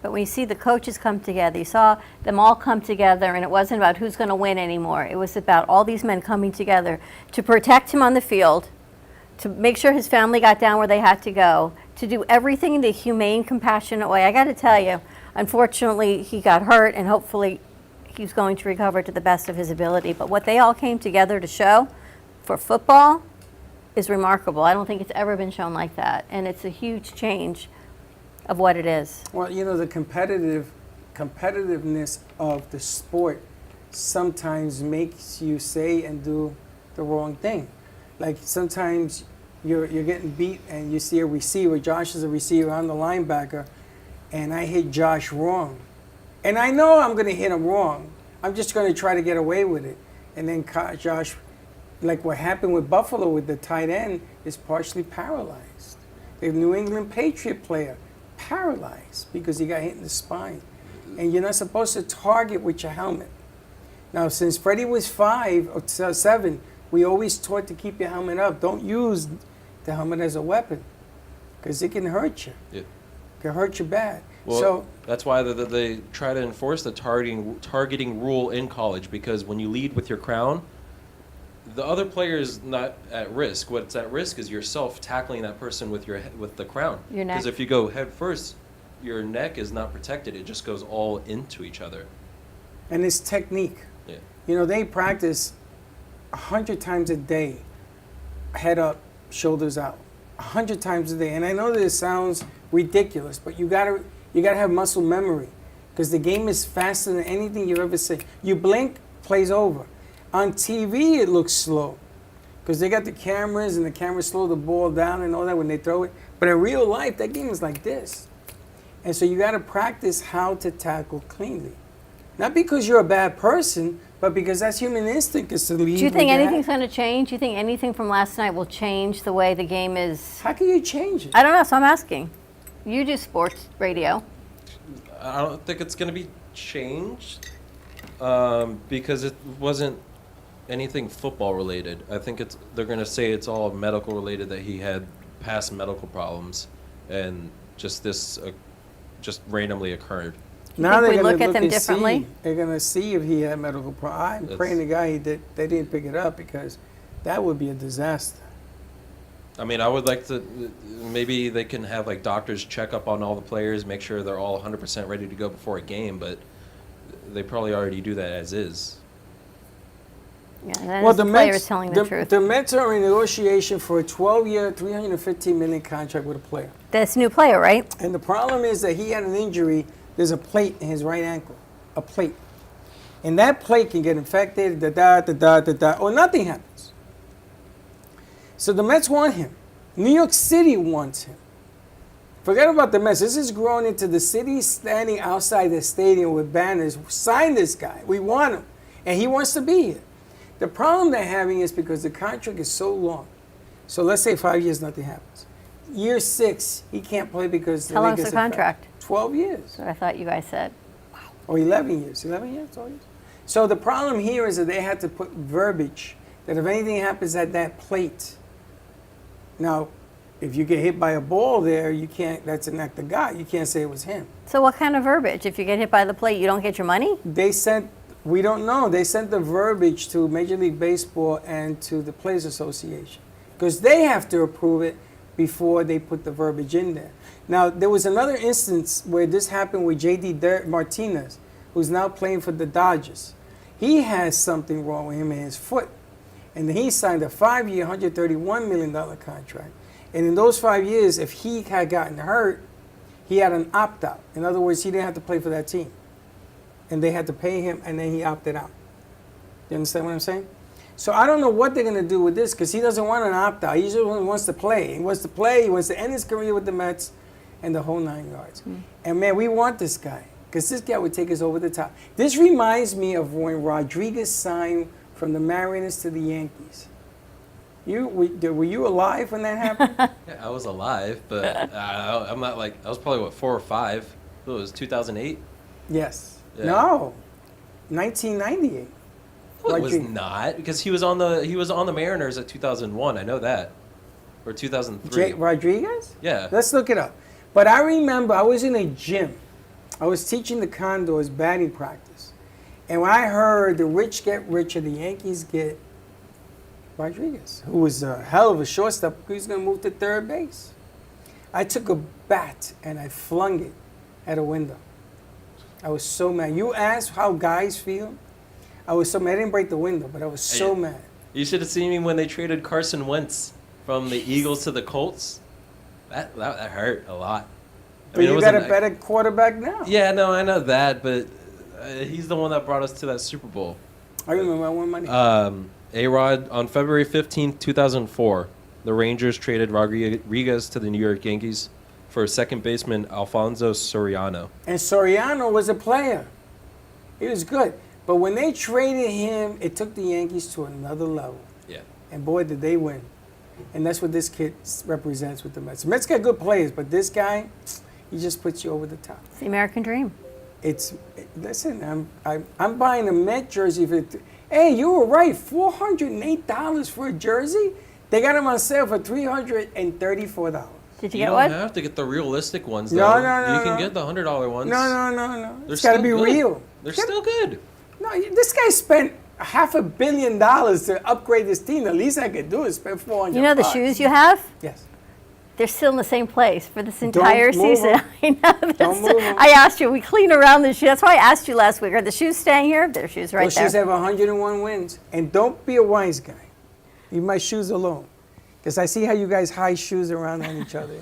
But when you see the coaches come together, you saw them all come together, and it wasn't about who's going to win anymore. It was about all these men coming together to protect him on the field, to make sure his family got down where they had to go, to do everything in the humane, compassionate way. I got to tell you, unfortunately, he got hurt, and hopefully he's going to recover to the best of his ability. But what they all came together to show for football is remarkable. I don't think it's ever been shown like that, and it's a huge change of what it is. Well, you know, the competitiveness of the sport sometimes makes you say and do the wrong thing. Like sometimes you're getting beat and you see a receiver. Josh is a receiver. I'm the linebacker, and I hit Josh wrong, and I know I'm going to hit him wrong. I'm just going to try to get away with it, and then Josh, like what happened with Buffalo with the tight end, is partially paralyzed. The New England Patriot player paralyzed because he got hit in the spine, and you're not supposed to target with your helmet. Now, since Freddie was 5 or 7, we always taught to keep your helmet up. Don't use the helmet as a weapon because it can hurt you. Yeah. It can hurt you bad. Well, So, that's why they try to enforce the targeting rule in college, because when you lead with your crown, the other player is not at risk. What's at risk is yourself tackling that person with the crown. Your neck. Because if you go head first, your neck is not protected. It just goes all into each other. and it's technique. Yeah. You know, they practice 100 times a day, head up, shoulders out, 100 times a day. And I know this sounds ridiculous, but you gotta have muscle memory, because the game is faster than anything you've ever seen. You blink, plays over. On TV, it looks slow, because they got the cameras, and the cameras slow the ball down and all that when they throw it. But in real life, that game is like this. And so you got to practice how to tackle cleanly. Not because you're a bad person, but because that's human instinct is to lead. Do you with think your anything's hand. going to change? Do you think anything from last night will change the way the game is? How can you change it? I don't know, so I'm asking. You do sports radio. I don't think it's going to be changed because it wasn't anything football related. I think they're going to say it's all medical related, that he had past medical problems and just this just randomly occurred. Now think we they're gonna look at them and differently? See. They're going to see if he had medical problems. I'm praying to God they didn't pick it up, because that would be a disaster. I mean, I would like to, maybe they can have like doctors check up on all the players, make sure they're all 100% ready to go before a game, but they probably already do that as is. Yeah, that is the players telling the truth. The Mets are in negotiation for a 12-year, $315 million contract with a player. This new player, right? And the problem is that he had an injury. There's a plate in his right ankle, a plate. And that plate can get infected, or nothing happens. So the Mets want him. New York City wants him. Forget about the Mets. This is growing into the city standing outside the stadium with banners. Sign this guy. We want him. And he wants to be here. The problem they're having is because the contract is so long. So let's say 5 years, nothing happens. Year 6, he can't play because How long's league the is affected. contract? 12 years. That's what I thought you guys said. Or 11 years. 11 years? 12 years? So the problem here is that they had to put verbiage that if anything happens at that plate. Now, if you get hit by a ball there, you can't, that's an act of God. You can't say it was him. So what kind of verbiage? If you get hit by the plate, you don't get your money? They sent, we don't know, they sent the verbiage to Major League Baseball and to the Players Association, because they have to approve it before they put the verbiage in there. Now, there was another instance where this happened with J.D. Martinez, who's now playing for the Dodgers. He has something wrong with him in his foot, and he signed a 5-year, $131 million contract. And in those 5 years, if he had gotten hurt, he had an opt-out. In other words, he didn't have to play for that team. And they had to pay him, and then he opted out. You understand what I'm saying? So I don't know what they're going to do with this, because he doesn't want an opt-out. He just wants to play. He wants to play. He wants to end his career with the Mets and the whole 9 yards. And, man, we want this guy, because this guy would take us over the top. This reminds me of when Rodriguez signed from the Mariners to the Yankees. Were you alive when that happened? Yeah, I was alive, but I'm not like, I was probably, 4 or 5? It was 2008? Yes. Yeah. No. 1998. Well, it was Rodriguez. not, because he was on the Mariners at 2001. I know that, or 2003. Rodriguez? Yeah. Let's look it up. But I remember I was in a gym. I was teaching the Condors batting practice. And when I heard the rich get richer, the Yankees get Rodriguez, who was a hell of a shortstop. He was going to move to third base. I took a bat and I flung it at a window. I was so mad. You asked how guys feel? I was so mad. I didn't break the window, but I was so mad. You should have seen me when they traded Carson Wentz from the Eagles to the Colts. That hurt a lot. But you got a better quarterback now. Yeah, no, I know that, but he's the one that brought us to that Super Bowl. I remember I won money. A-Rod, on February 15th, 2004, the Rangers traded Rodriguez to the New York Yankees for second baseman Alfonso Soriano. And Soriano was a player. He was good. But when they traded him, it took the Yankees to another level. Yeah. And boy, did they win. And that's what this kid represents with the Mets. The Mets got good players, but this guy, he just puts you over the top. It's the American dream. Listen, I'm buying a Met jersey. Hey, you were right. $408 for a jersey? They got them on sale for $334. Did you You get don't one? have to get the realistic ones, No, though. no, no, You can no. get the $100 ones. No. They're It's got to still be good. real. They're still good. No, this guy spent $500 million to upgrade this team. The least I could do is spend $400. You know the shoes you have? Yes. They're still in the same place for this entire move season. 'em. I know. Don't move 'em. I asked you. We clean around the shoes. That's why I asked you last week. Are the shoes staying here? Their shoes right Those there. shoes have 101 wins. And don't be a wise guy. Leave my shoes alone. Because I see how you guys hide shoes around on each other.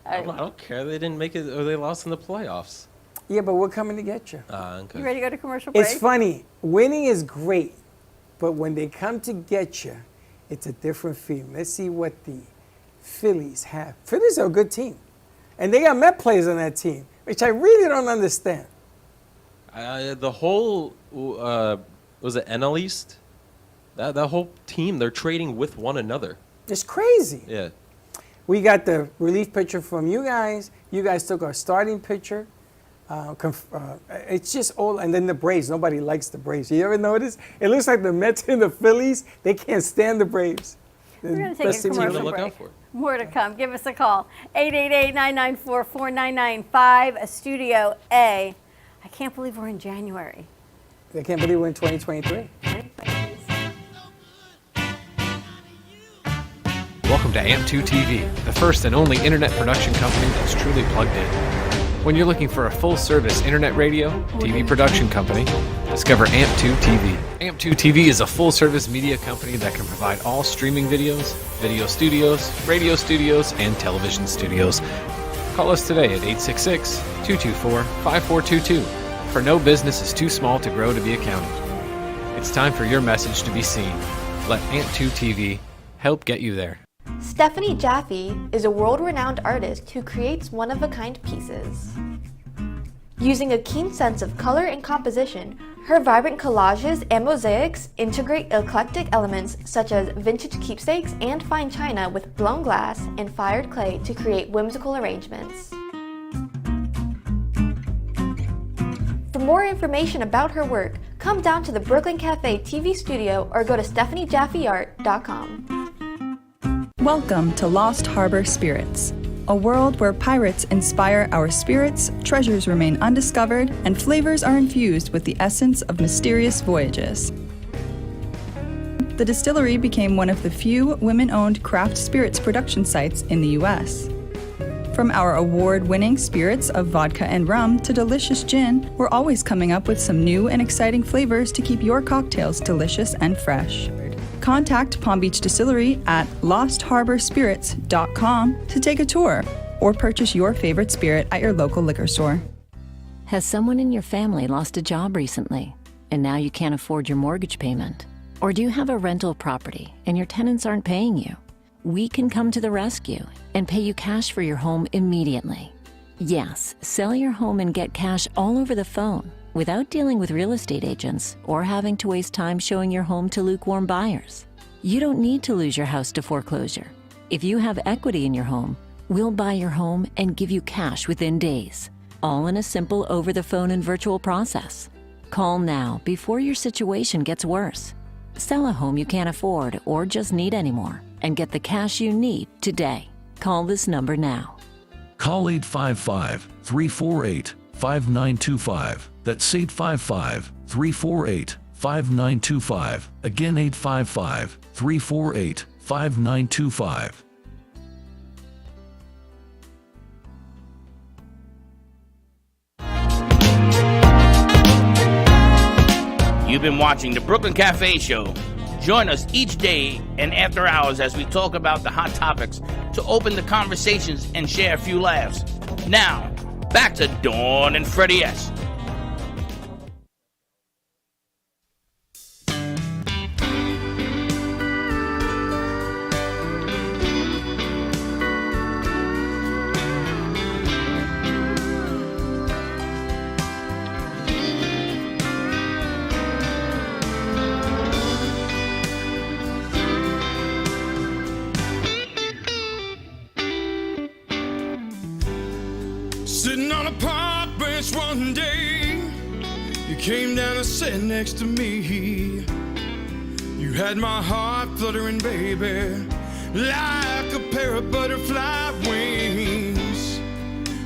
I don't care. They didn't make it, or they lost in the playoffs. Yeah, but we're coming to get you. Okay. You ready to go to commercial break? It's funny. Winning is great. But when they come to get you, it's a different feeling. Let's see what the Phillies have. Phillies are a good team. And they got Met players on that team, which I really don't understand. The whole, was it NL East? That whole team, they're trading with one another. It's crazy. Yeah. We got the relief pitcher from you guys. You guys took our starting pitcher. It's just all, and then the Braves. Nobody likes the Braves. You ever notice? It looks like the Mets and the Phillies, they can't stand the Braves. We're going to take a team to commercial look break. out for. More to come. Give us a call. 888-994-4995, Studio A. I can't believe we're in January. I can't believe we're in 2023. Welcome to AMP2 TV, the first and only internet production company that's truly plugged in. When you're looking for a full-service internet radio, TV production company, discover AMP2 TV. AMP2 TV is a full-service media company that can provide all streaming videos, video studios, radio studios, and television studios. Call us today at 866-224-5422, for no business is too small to grow to be accounted. It's time for your message to be seen. Let AMP2 TV help get you there. Stephanie Jaffe is a world-renowned artist who creates one-of-a-kind pieces. Using a keen sense of color and composition, her vibrant collages and mosaics integrate eclectic elements such as vintage keepsakes and fine china with blown glass and fired clay to create whimsical arrangements. For more information about her work, come down to the Brooklyn Cafe TV studio or go to stephaniejaffeart.com. Welcome to Lost Harbor Spirits, a world where pirates inspire our spirits, treasures remain undiscovered, and flavors are infused with the essence of mysterious voyages. The distillery became one of the few women-owned craft spirits production sites in the U.S. From our award-winning spirits of vodka and rum to delicious gin, we're always coming up with some new and exciting flavors to keep your cocktails delicious and fresh. Contact Palm Beach Distillery at lostharborspirits.com to take a tour or purchase your favorite spirit at your local liquor store. Has someone in your family lost a job recently and now you can't afford your mortgage payment? Or do you have a rental property and your tenants aren't paying you? We can come to the rescue and pay you cash for your home immediately. Yes, sell your home and get cash all over the phone without dealing with real estate agents or having to waste time showing your home to lukewarm buyers. You don't need to lose your house to foreclosure. If you have equity in your home, we'll buy your home and give you cash within days, all in a simple over-the-phone and virtual process. Call now before your situation gets worse. Sell a home you can't afford or just need anymore and get the cash you need today. Call this number now. Call 855-348-5925. That's 855-348-5925. Again, 855-348-5925. You've been watching the Brooklyn Cafe Show. Join us each day and after hours as we talk about the hot topics to open the conversations and share a few laughs. Now, back to Dawn and Freddie S. Sitting on a park bench one day, you came down and sat next to me. You had my heart fluttering, baby, like a pair of butterfly wings.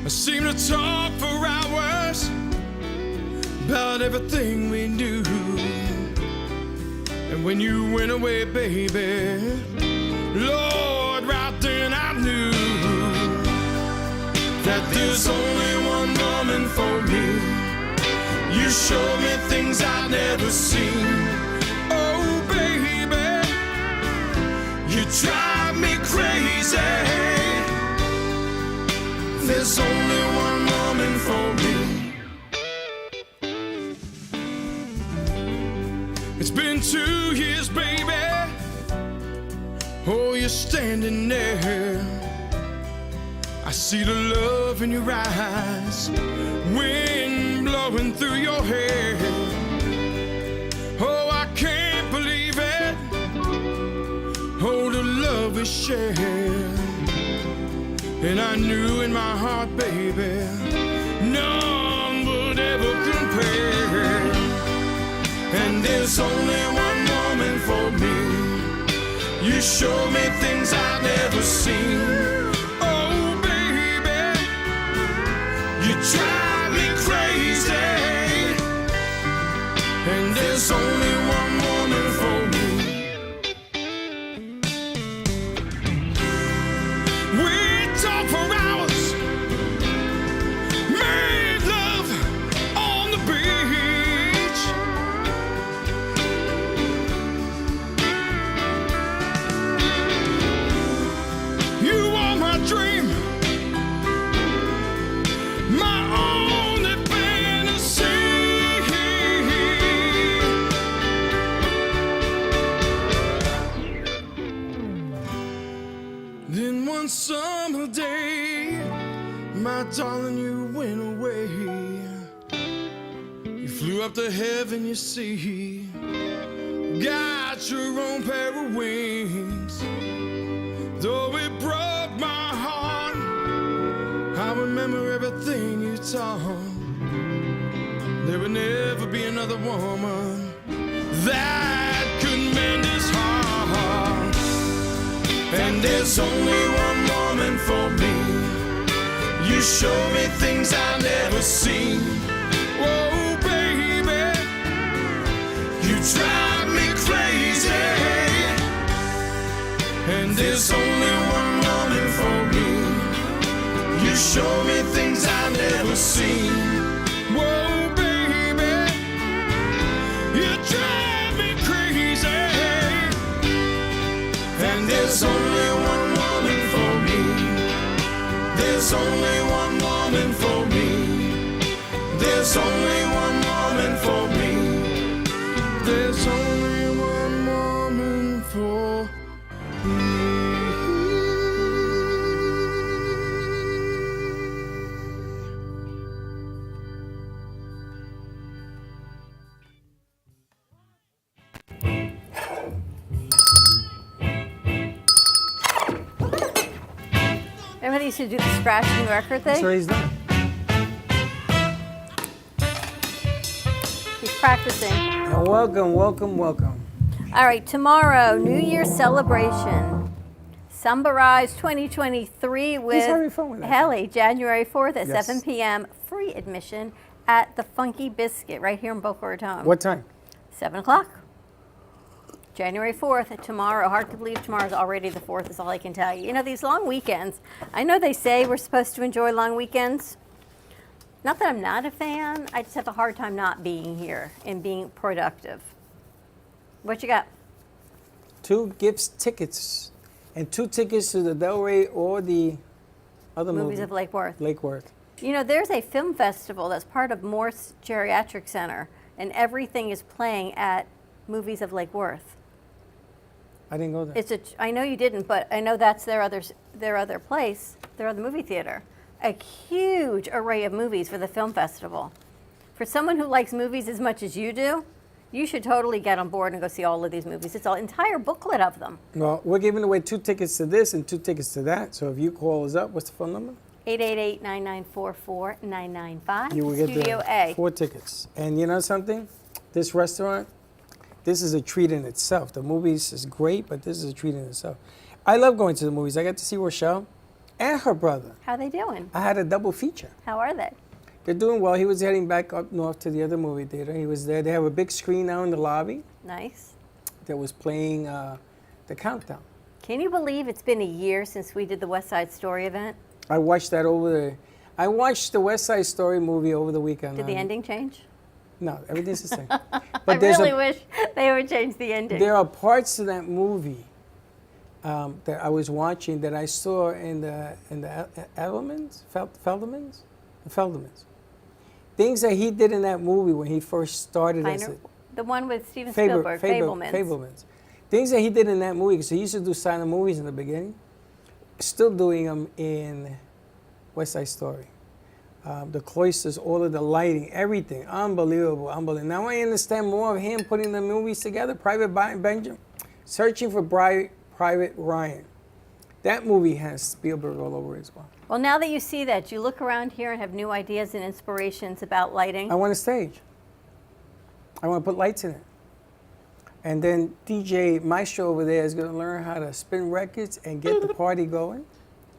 I seemed to talk for hours about everything we knew. And when you went away, baby, Lord, right then I knew that there's only one woman for me. You showed me things I'd never seen. Oh, baby, you drive me crazy. There's only one woman for me. It's been 2 years, baby. Oh, you're standing there. I see the love in your eyes, wind blowing through your hair. Oh, I can't believe it. Oh, the love we shared. And I knew in my heart, baby, none would ever compare. And there's only one woman for me. You show me things I've never seen. You drive me crazy, and there's only one woman for me. We talk for hours, made love on the beach. You are my dream, my only fantasy. Then one summer day, my darling, you went away. You flew up to heaven, you see, got your own pair of wings. Though it broke my heart, I remember everything you taught. There would never be another woman that could mend his heart. And there's only one woman for me. You show me things I've never seen. Whoa, baby, you drive me crazy. And there's only one woman for me. You show me things I've never seen. Whoa, baby, you drive me crazy. And there's only one woman for me. There's only one woman for me. There's only one woman for me. There's only one woman for me. Remember they used to do the scratching record thing? So he's done. He's practicing. Welcome, welcome, welcome. All right, tomorrow, New Year's celebration. Samba Rise 2023 with having fun with that. Haley, January 4th at Yes. 7 p.m. Free admission at the Funky Biscuit right here in Boca Raton. What time? 7 o'clock. January 4th, tomorrow. Hard to believe tomorrow's already the 4th is all I can tell you. You know, these long weekends, I know they say we're supposed to enjoy long weekends. Not that I'm not a fan, I just have a hard time not being here and being productive. What you got? 2 gifts tickets and 2 tickets to the Delray or the other Movies movie. of Lake Worth. Lake Worth. You know, there's a film festival that's part of Morse Geriatric Center, and everything is playing at Movies of Lake Worth. I didn't go there. It's I know you didn't, but I know that's their other place, their other movie theater. A huge array of movies for the film festival. For someone who likes movies as much as you do, you should totally get on board and go see all of these movies. It's an entire booklet of them. Well, we're giving away 2 tickets to this and 2 tickets to that. So if you call us up, what's the phone number? 888-994-4995. You will get Studio the A. 4 tickets. And you know something? This restaurant, this is a treat in itself. The movies is great, but this is a treat in itself. I love going to the movies. I got to see Rochelle and her brother. How they doing? I had a double feature. How are they? They're doing well. He was heading back up north to the other movie theater. He was there. They have a big screen now in the lobby Nice. that was playing the countdown. Can you believe it's been a year since we did the West Side Story event? I watched that I watched the West Side Story movie over the weekend. Did the ending change? No, everything's the same. I there's really wish they would change the ending. There are parts of that movie that I was watching that I saw in the Feldmans. Things that he did in that movie when he first started as a The one with Steven Spielberg, Fabelmans. Fabelmans. Things that he did in that movie, because he used to do silent movies in the beginning, still doing them in West Side Story. The cloisters, all of the lighting, everything, unbelievable. Now I understand more of him putting the movies together. Private Benjamin, Searching for Private Ryan. That movie has Spielberg all over it as well. Well, now that you see that, you look around here and have new ideas and inspirations about lighting. I want a stage. I want to put lights in it. And then DJ Maestro over there is going to learn how to spin records and get the party going.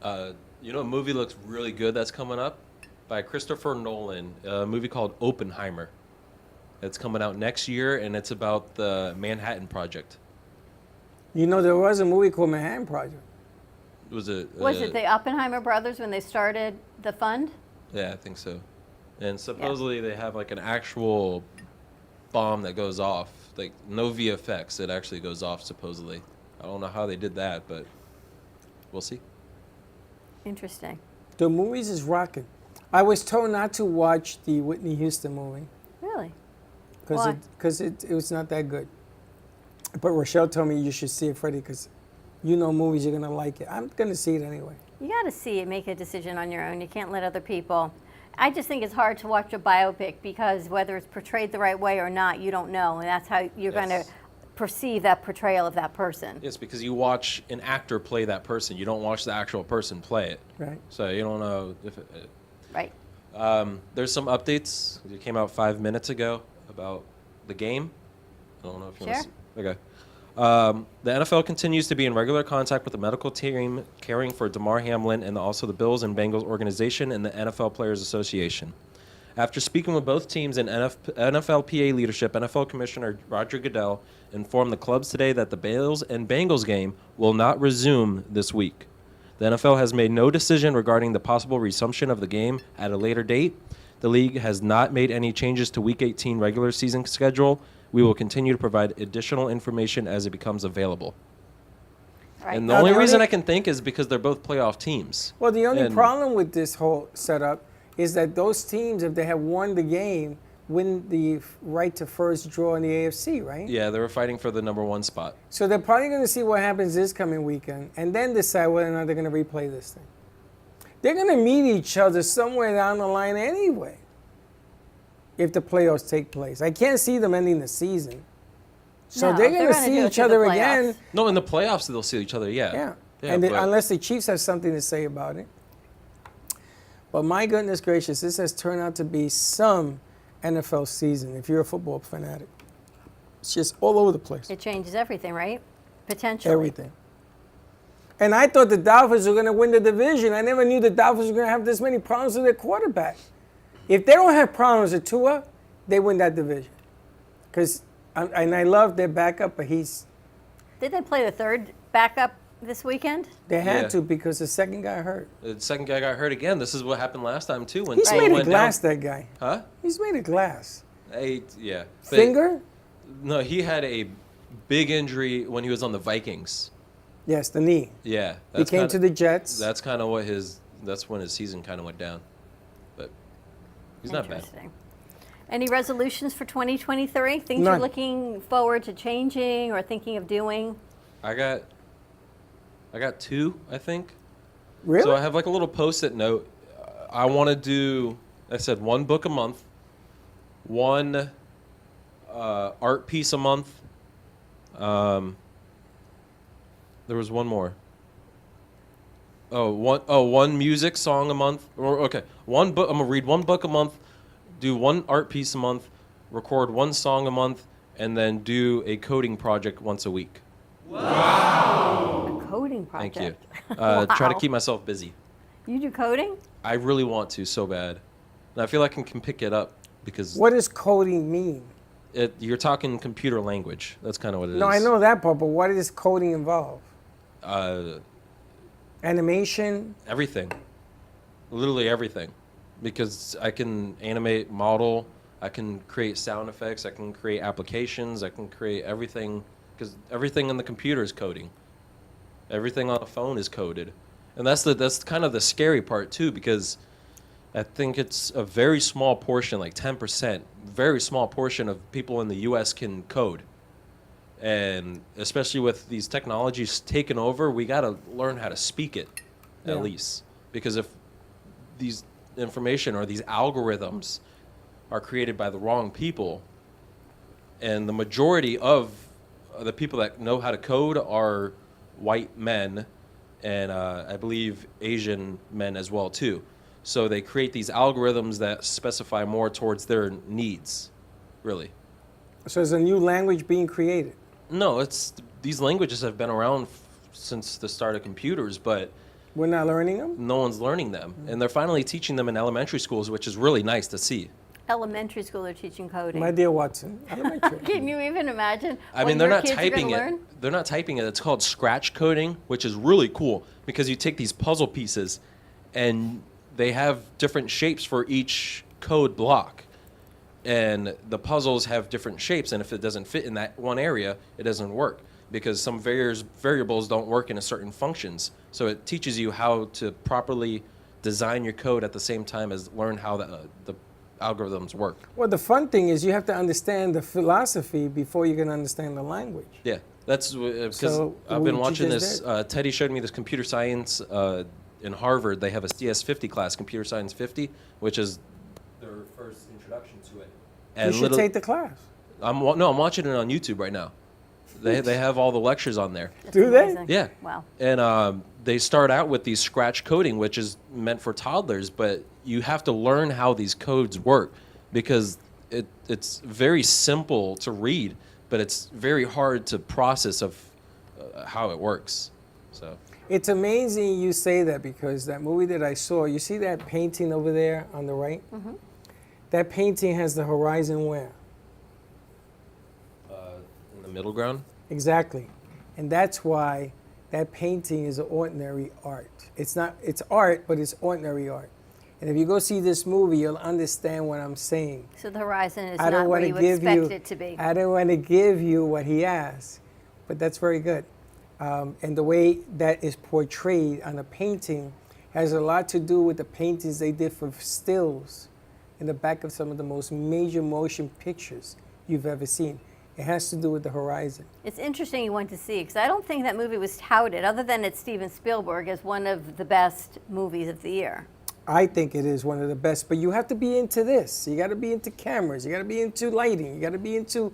You know, a movie looks really good that's coming up by Christopher Nolan, a movie called Oppenheimer. It's coming out next year, and it's about the Manhattan Project. You know, there was a movie called Manhattan Project. Was it the Oppenheimer brothers when they started the fund? Yeah, I think so. And supposedly they have like an actual bomb that goes off, like no VFX. It actually goes off supposedly. I don't know how they did that, but we'll see. Interesting. The movies is rocking. I was told not to watch the Whitney Houston movie. Really? Because it was not that good. But Rochelle told me you should see it, Freddie, because you know movies, you're going to like it. I'm going to see it anyway. You got to see it, make a decision on your own. You can't let other people. I just think it's hard to watch a biopic because whether it's portrayed the right way or not, you don't know. And that's how you're going to perceive that portrayal of that person. Yes, because you watch an actor play that person. You don't watch the actual person play it. Right. So you don't know if it... Right. There's some updates. It came out 5 minutes ago about the game. I don't know if you want to... Okay. The NFL continues to be in regular contact with the medical team caring for Damar Hamlin and also the Bills and Bengals organization and the NFL Players Association. After speaking with both teams and NFLPA leadership, NFL Commissioner Roger Goodell informed the clubs today that the Bills and Bengals game will not resume this week. The NFL has made no decision regarding the possible resumption of the game at a later date. The league has not made any changes to Week 18 regular season schedule. We will continue to provide additional information as it becomes available. Right. And the only reason I can think is because they're both playoff teams. Well, the only problem with this whole setup is that those teams, if they have won the game, win the right to first draw in the AFC, right? Yeah, they were fighting for the number 1 spot. So they're probably going to see what happens this coming weekend and then decide whether or not they're going to replay this thing. They're going to meet each other somewhere down the line anyway if the playoffs take place. I can't see them ending the season. So they're going to see each other again. No, in the playoffs they'll see each other, yeah. And unless the Chiefs have something to say about it. But my goodness gracious, this has turned out to be some NFL season if you're a football fanatic. It's just all over the place. It changes everything, right? Potentially. Everything. And I thought the Dolphins were going to win the division. I never knew the Dolphins were going to have this many problems with their quarterback. If they don't have problems with Tua, they win that division. And I love their backup, but he's... Did they play the third backup this weekend? They had to because the second guy hurt. The second guy got hurt again. This is what happened last time, too. When He's made of glass, that guy. Huh? He's made of glass. Yeah. Finger? No, he had a big injury when he was on the Vikings. Yes, the knee. Yeah. He came to the Jets. That's kind of what his that's when his season kind of went down. But he's not bad. Interesting. Any resolutions for 2023? Things None. you're looking forward to changing or thinking of doing? I got 2, I think. Really? So I have like a little post-it note. I want to do, I said 1 book a month, 1 art piece a month. There was one more. One music song a month. Okay, 1 book. I'm gonna read 1 book a month, do 1 art piece a month, record 1 song a month, and then do a coding project once a week. A coding Thank project. you. Try to Wow. keep myself busy. You do coding? I really want to so bad, and I feel like I can pick it up because What does coding mean? you're talking computer language. That's kind of what it is. No, I know that part, but what does coding involve? Uh, Animation? everything, literally everything, because I can animate, model, I can create sound effects, I can create applications, I can create everything, because everything in the computer is coding. Everything on the phone is coded, and that's kind of the scary part too, because I think it's a very small portion, like 10%, very small portion of people in the U.S. can code. And especially with these technologies taking over, we got to learn how to speak it, Yeah. at least. Because if these information or these algorithms are created by the wrong people, and the majority of the people that know how to code are white men, and I believe Asian men as well too. So they create these algorithms that specify more towards their needs, really. So there's a new language being created. No, these languages have been around since the start of computers, but We're not learning them? no one's learning them. And they're finally teaching them in elementary schools, which is really nice to see. Elementary school are teaching coding. My dear Watson, elementary. Can you even imagine? I what mean, they're your not kids are gonna typing it. learn? They're not typing it. It's called scratch coding, which is really cool because you take these puzzle pieces and they have different shapes for each code block. And the puzzles have different shapes, and if it doesn't fit in that one area, it doesn't work because some variables don't work in a certain functions. So it teaches you how to properly design your code at the same time as learn how the algorithms work. Well, the fun thing is you have to understand the philosophy before you can understand the language. Yeah, that's because So I've been we watching teach this. us Teddy showed me this computer science in Harvard. They have a CS50 class, Computer Science 50, which is their first introduction to it. You should take the class. I'm watching it on YouTube right now. They have all the lectures on there. That's Do they? amazing. Yeah. Wow. And they start out with these scratch coding, which is meant for toddlers, but you have to learn how these codes work because it's very simple to read, but it's very hard to process of how it works. So It's amazing you say that because that movie that I saw, you see that painting over there on the right? Mm-hmm. That painting has the horizon where? in the middle ground. Exactly. And that's why that painting is ordinary art. It's art, but it's ordinary art. And if you go see this movie, you'll understand what I'm saying. So the horizon is I don't not where want you to give expect you. it to be. I don't want to give you what he asked, but that's very good. And the way that is portrayed on a painting has a lot to do with the paintings they did for stills in the back of some of the most major motion pictures you've ever seen. It has to do with the horizon. It's interesting you went to see because I don't think that movie was touted, other than it's Steven Spielberg, as one of the best movies of the year. I think it is one of the best, but you have to be into this. You got to be into cameras. You got to be into lighting. You got to be into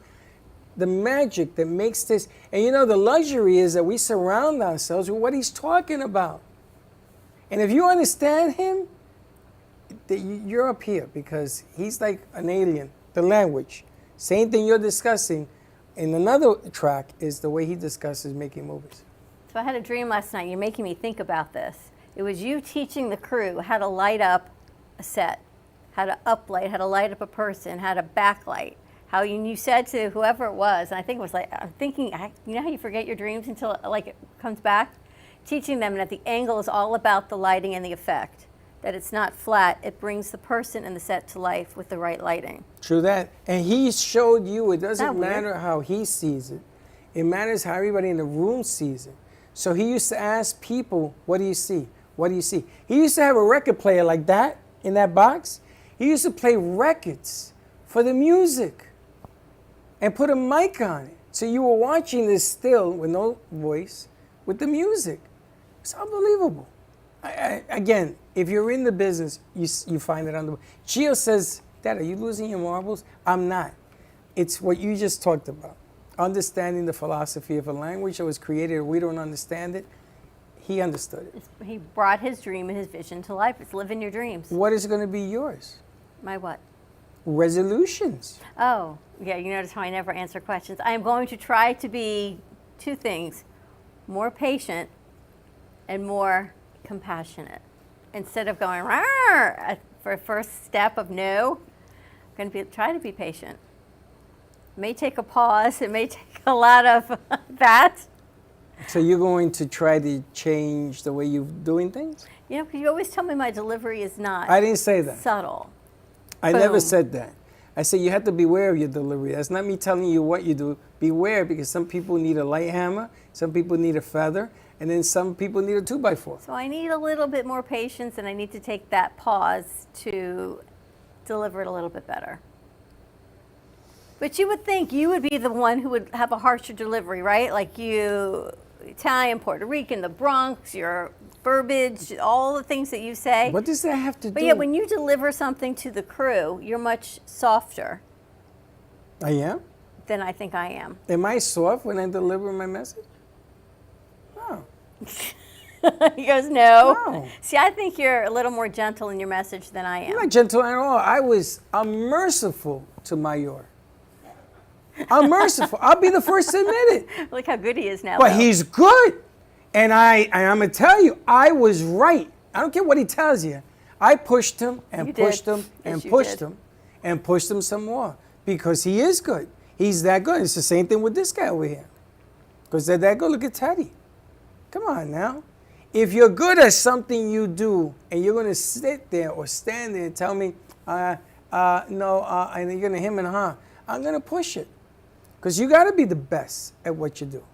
the magic that makes this. And you know, the luxury is that we surround ourselves with what he's talking about. And if you understand him, you're up here because he's like an alien. The language, same thing you're discussing in another track is the way he discusses making movies. So I had a dream last night. You're making me think about this. It was you teaching the crew how to light up a set, how to uplight, how to light up a person, how to backlight. How you said to whoever it was, and I think it was like, I'm thinking, you know how you forget your dreams until it comes back? Teaching them that the angle is all about the lighting and the effect, that it's not flat, it brings the person and the set to life with the right lighting. True that. And he showed you it doesn't Isn't that weird? matter how he sees it. It matters how everybody in the room sees it. So he used to ask people, what do you see? What do you see? He used to have a record player like that in that box. He used to play records for the music and put a mic on it. So you were watching this still with no voice with the music. It's unbelievable. Again, if you're in the business, you find it unbelievable. Gio says, Dad, are you losing your marbles? I'm not. It's what you just talked about. Understanding the philosophy of a language that was created, we don't understand it. He understood it. He brought his dream and his vision to life. It's living your dreams. What is going to be yours? My what? Resolutions. Oh, yeah, you notice how I never answer questions. I am going to try to be two things, more patient and more compassionate. Instead of going, "Rawr," for a first step of no, I'm going to try to be patient. It may take a pause. It may take a lot of that. So you're going to try to change the way you're doing things? You know, because you always tell me my delivery is not I didn't say that. subtle. I never Boom. said that. I said you have to beware of your delivery. That's not me telling you what you do. Beware, because some people need a light hammer, some people need a feather, and then some people need a 2x4. So I need a little bit more patience, and I need to take that pause to deliver it a little bit better. But you would think you would be the one who would have a harsher delivery, right? Like you, Italian, Puerto Rican, the Bronx, your verbiage, all the things that you say. What does that have to do? But yeah, when you deliver something to the crew, you're much softer I am? than I think I am. Am I soft when I deliver my message? No. He goes, no. No. See, I think you're a little more gentle in your message than I am. I'm not gentle at all. I'm merciful to Mayor. I'm merciful. I'll be the first to admit it. Look how good he is now. But though. he's good. And I'm going to tell you, I was right. I don't care what he tells you. I pushed him and You did. pushed him and Yes, you pushed did. him and pushed him some more because he is good. He's that good. It's the same thing with this guy over here. Because they're that good. Look at Teddy. Come on now. If you're good at something you do and you're going to sit there or stand there and tell me, no, and you're going to him and her, I'm going to push it. Because you got to be the best at what you do.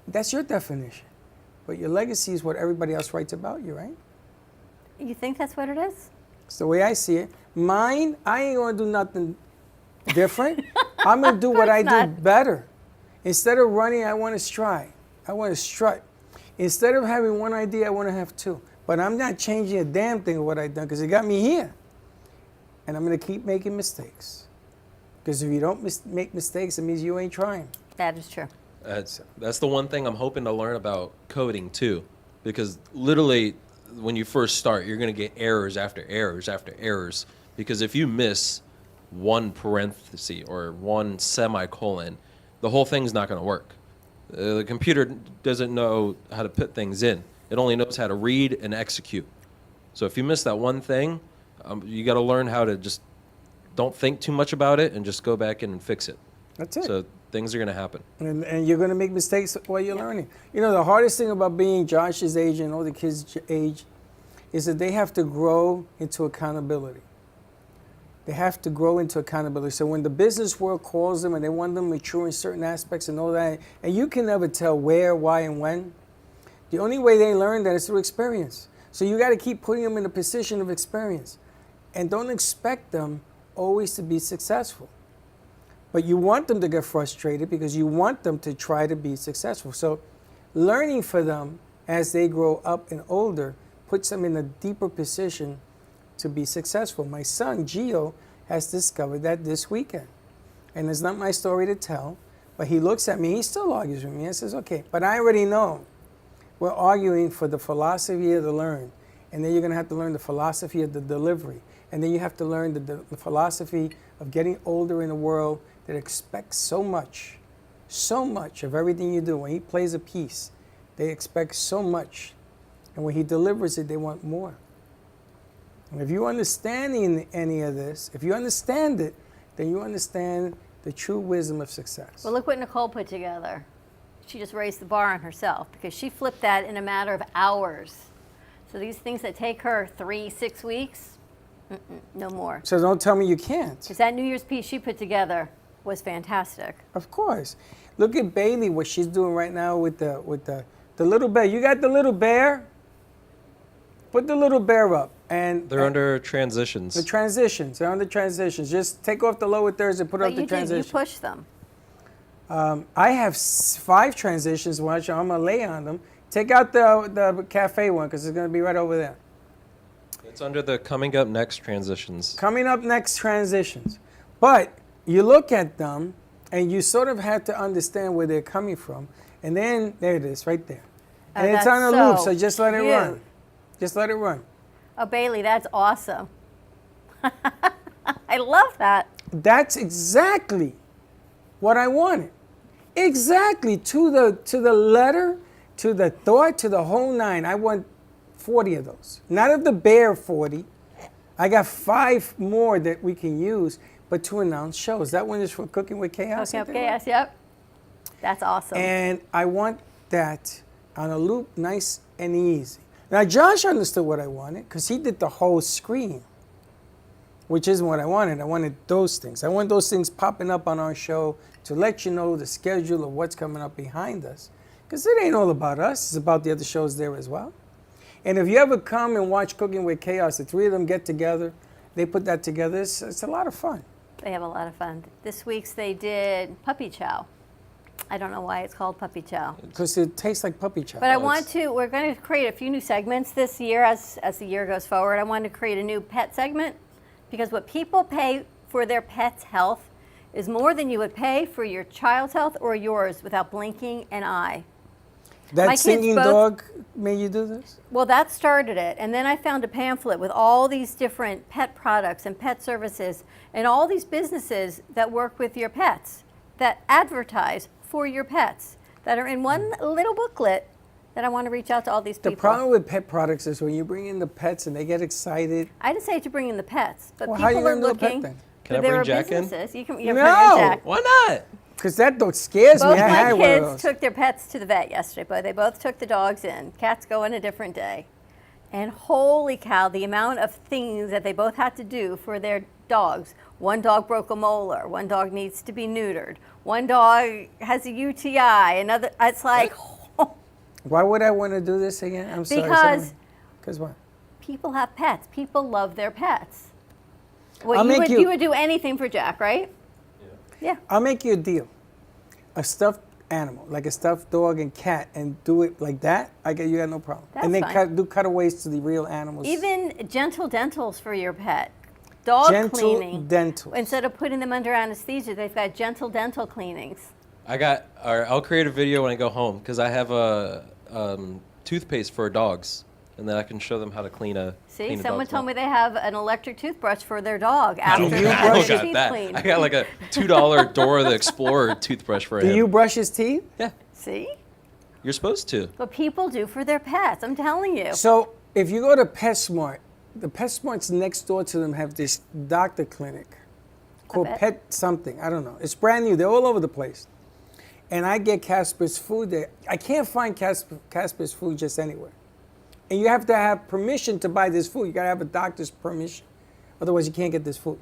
That's your definition. But your legacy is what everybody else writes about you, right? You think that's what it is? It's the way I see it. Mine, I ain't going to do nothing different. I'm going to do what I do not. better. Instead of running, I want to stride. I want to strut. Instead of having one idea, I want to have two. But I'm not changing a damn thing of what I've done because it got me here. And I'm going to keep making mistakes. Because if you don't make mistakes, it means you ain't trying. That is true. That's the one thing I'm hoping to learn about coding too, because literally when you first start, you're going to get errors after errors after errors. Because if you miss one parenthesis or one semicolon, the whole thing's not going to work. The computer doesn't know how to put things in. It only knows how to read and execute. So if you miss that one thing, you got to learn how to just don't think too much about it and just go back in and fix it. That's it. So things are going to happen. And you're going to make mistakes while you're learning. You know, the hardest thing about being Josh's age and all the kids' age is that they have to grow into accountability. They have to grow into accountability. So when the business world calls them and they want them to mature in certain aspects and all that, and you can never tell where, why, and when, the only way they learn that is through experience. So you got to keep putting them in a position of experience. And don't expect them always to be successful. But you want them to get frustrated because you want them to try to be successful. So learning for them as they grow up and older puts them in a deeper position to be successful. My son, Gio, has discovered that this weekend. And it's not my story to tell, but he looks at me, he still argues with me, and says, okay, but I already know. We're arguing for the philosophy of the learn. And then you're going to have to learn the philosophy of the delivery. And then you have to learn the philosophy of getting older in a world that expects so much of everything you do. When he plays a piece, they expect so much. And when he delivers it, they want more. And if you understand any of this, if you understand it, then you understand the true wisdom of success. Well, look what Nicole put together. She just raised the bar on herself because she flipped that in a matter of hours. So these things that take her 3-6 weeks, no more. So don't tell me you can't. Because that New Year's piece she put together was fantastic. Of course. Look at Bailey, what she's doing right now with the little bear. You got the little bear? Put the little bear up. And They're under transitions. the transitions. They're under transitions. Just take off the lower thirds and put But up the you did, you transition. pushed them. I have 5 transitions. Watch, I'm going to lay on them. Take out the cafe one because it's going to be right over there. It's under the coming up next transitions. Coming up next, transitions. But you look at them and you sort of have to understand where they're coming from. And then, there it is, right there. And it's that's on a loop, so so just let it cute. run. Just let it run. Oh, Bailey, that's awesome. I love that. That's exactly what I wanted. Exactly, to the letter, to the thought, to the whole 9. I want 40 of those. Not of the bear 40. I got 5 more that we can use, but to announce shows. That one is for Cooking with Chaos. Okay, I think, okay, right? yes, yep. That's awesome. And I want that on a loop, nice and easy. Now, Josh understood what I wanted because he did the whole screen, which isn't what I wanted. I wanted those things. I want those things popping up on our show to let you know the schedule of what's coming up behind us. Because it ain't all about us. It's about the other shows there as well. And if you ever come and watch Cooking with Chaos, the 3 of them get together, they put that together. It's a lot of fun. They have a lot of fun. This week's they did puppy chow. I don't know why it's called puppy chow. Because it tastes like puppy chow. But we're going to create a few new segments this year as the year goes forward. I want to create a new pet segment because what people pay for their pet's health is more than you would pay for your child's health or yours without blinking an eye. That my kids singing both- dog made you do this? Well, that started it. And then I found a pamphlet with all these different pet products and pet services and all these businesses that work with your pets, that advertise for your pets, that are in one little booklet that I want to reach out to all these people. The problem with pet products is when you bring in the pets and they get excited. I didn't say to bring in the pets, but Well, how people you are gonna do a pet looking. thing? Can I there bring are Jack in? businesses. You can No. bring in Jack. Why not? Because that dog scares Both me. I had my one of kids those. took their pets to the vet yesterday, but they both took the dogs in. Cats go on a different day. And holy cow, the amount of things that they both had to do for their dogs. One dog broke a molar. One dog needs to be neutered. One dog has a UTI. Another, it's like, Why would I want to do this again? I'm sorry. because Because what? people have pets. People love their pets. Well, I'll make you- you would do anything for Jack, right? Yeah. I'll make you a deal. A stuffed animal, like a stuffed dog and cat, and do it like that. You got no problem. That's and then fine. do cutaways to the real animals. Even gentle dentals for your pet. Dog Gentle cleaning. dentals. Instead of putting them under anesthesia, they've got gentle dental cleanings. I'll create a video when I go home because I have a toothpaste for dogs, and then I can show them how to clean a. See, clean a someone dog's told me mouth. they have an electric toothbrush for their dog after you they I have brush their got teeth that. cleaned. I got like a $2 Dora the Explorer toothbrush for do him. you brush his teeth? Yeah, See? you're supposed to. What people do for their pets, I'm telling you. So if you go to PetSmart, the PetSmarts next door to them have this doctor clinic called bet. Pet something. I don't know. It's brand new. They're all over the place. And I get Casper's food there. I can't find Casper's food just anywhere. And you have to have permission to buy this food. You got to have a doctor's permission. Otherwise, you can't get this food,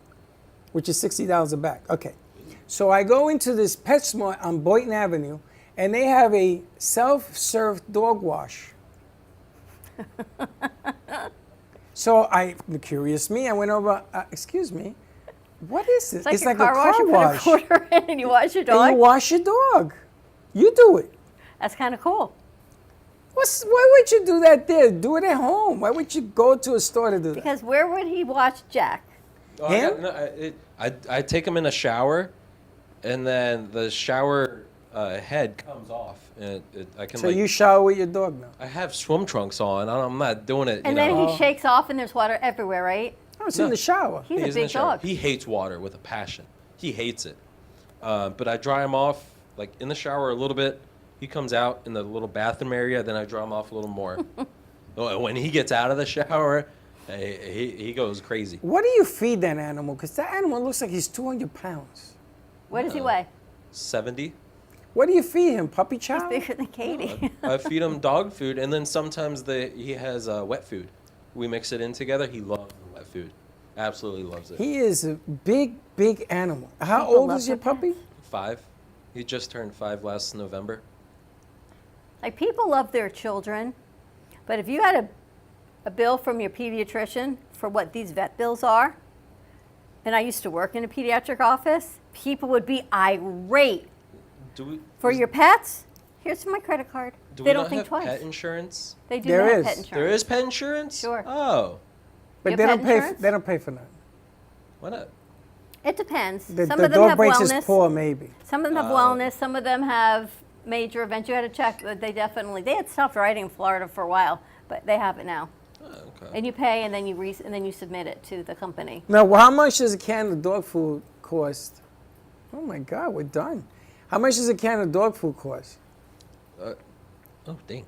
which is $60 a bag. Okay. So I go into this PetSmart on Boynton Avenue, and they have a self-serve dog wash. So the curious me, I went over, excuse me, what is this? It's like a car wash. You put a quarter in and you wash your And dog. you wash your dog. You do it. That's kind of cool. Why would you do that there? Do it at home. Why would you go to a store to do that? Because where would he watch Jack? Oh, Him? I take him in a shower, and then the shower head comes off, and I can So like. you shower with your dog now? I have swim trunks on. I'm not doing it. And you then know. he shakes off and there's water everywhere, right? Oh, it's in the shower. He's a He's in the big shower. dog. He hates water with a passion. He hates it. But I dry him off like in the shower a little bit. He comes out in the little bathroom area. Then I dry him off a little more. When he gets out of the shower, he goes crazy. What do you feed that animal? Because that animal looks like he's 200 pounds. What does he weigh? 70. What do you feed him? Puppy chow? He's bigger than Katie. I feed him dog food, and then sometimes he has wet food. We mix it in together. He loves the wet food. Absolutely loves it. He is a big, big animal. How People old love is your their puppy? 5. He just turned 5 last November. Like people love their children, but if you had a bill from your pediatrician for what these vet bills are, and I used to work in a pediatric office, people would be irate. For your pets, here's my credit card. Do They we don't not think have twice. pet insurance? They do There not have is. pet insurance. There is pet insurance? Sure. Oh, But You they have don't pet pay. insurance? They don't pay for nothing. why not? It depends. The Some of them dog have breaks wellness. his paw, maybe. Some of them have wellness. Some of them have major events. You had to check. But they had stopped writing in Florida for a while, but they have it now. Oh, okay. And you pay, and then you submit it to the company. Now, how much does a can of dog food cost? Oh my God, we're done. How much does a can of dog food cost? Oh, dang.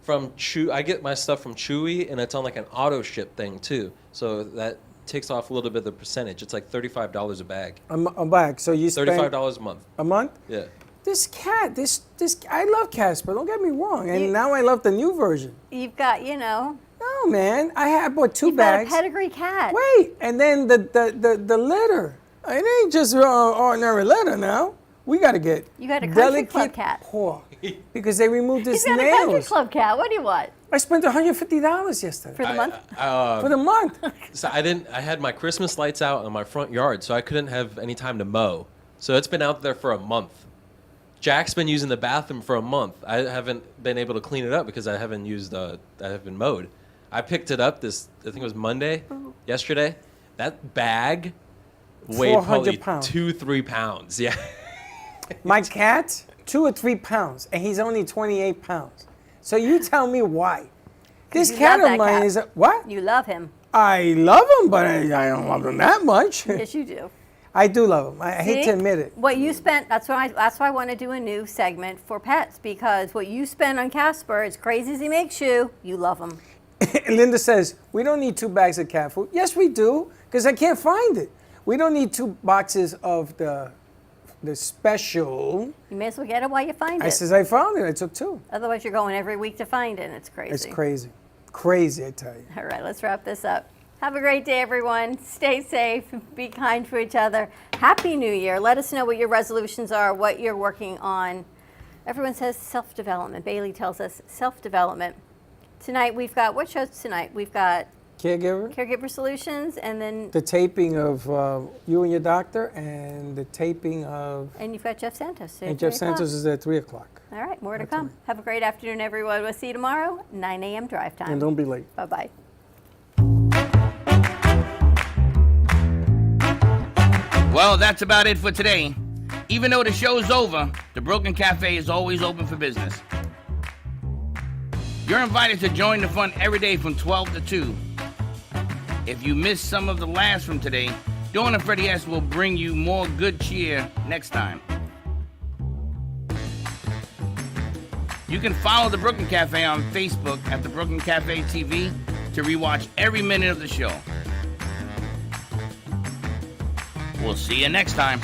From Chew, I get my stuff from Chewy, and it's on like an auto ship thing too. So that takes off a little bit of the percentage. It's like $35 a bag. A bag. So you spend $35 a month. a month. Yeah. This cat, this I love Casper. Don't get me wrong. And now I love the new version. You've got, No, man. I bought two you've got a bags. pedigree cat. Wait, and then the litter. It ain't just ordinary litter now. We got to get You got a country club delicate cat. paw because they removed his He's got a country nails. club cat. What do you want I spent $150 yesterday for the month? for the month. So I had my Christmas lights out in my front yard, so I couldn't have any time to mow. So it's been out there for a month. Jack's been using the bathroom for a month. I haven't been able to clean it up because I haven't mowed. I picked it up I think it was Monday, yesterday. That bag weighed 400 probably pounds. 2-3 pounds. Yeah. My cat, 2 or 3 pounds, and he's only 28 pounds. So you tell me why. This You cat love of that mine cat. is what? You love him. I love him, but I don't love him that much. Yes, you do. I do love him. I hate See? to admit it. What you spent, that's why I want to do a new segment for pets, because what you spend on Casper, as crazy as he makes you love him. Linda says, we don't need 2 bags of cat food. Yes, we do, because I can't find it. We don't need 2 boxes of the special. You may as well get it while you find I it. says, I found it. I took 2. Otherwise, you're going every week to find it, and it's crazy. It's crazy. Crazy, I tell you. All right, let's wrap this up. Have a great day, everyone. Stay safe. Be kind to each other. Happy New Year. Let us know what your resolutions are, what you're working on. Everyone says self-development. Bailey tells us self-development. Tonight, we've got, what shows tonight? We've got Caregiver. Caregiver Solutions, and then, The taping of You and Your Doctor, and the taping of. and you've got Jeff Santos. today And at Jeff 3 o'clock. Santos is at 3 o'clock. All right, more to That's come. right. Have a great afternoon, everyone. We'll see you tomorrow, 9 a.m. drive time. And don't be late. Bye-bye. Well, that's about it for today. Even though the show's over, the Broken Cafe is always open for business. You're invited to join the fun every day from 12 to 2. If you missed some of the laughs from today, Dawn and Freddie S. will bring you more good cheer next time. You can follow the Brooklyn Cafe on Facebook at the Brooklyn Cafe TV to rewatch every minute of the show. We'll see you next time.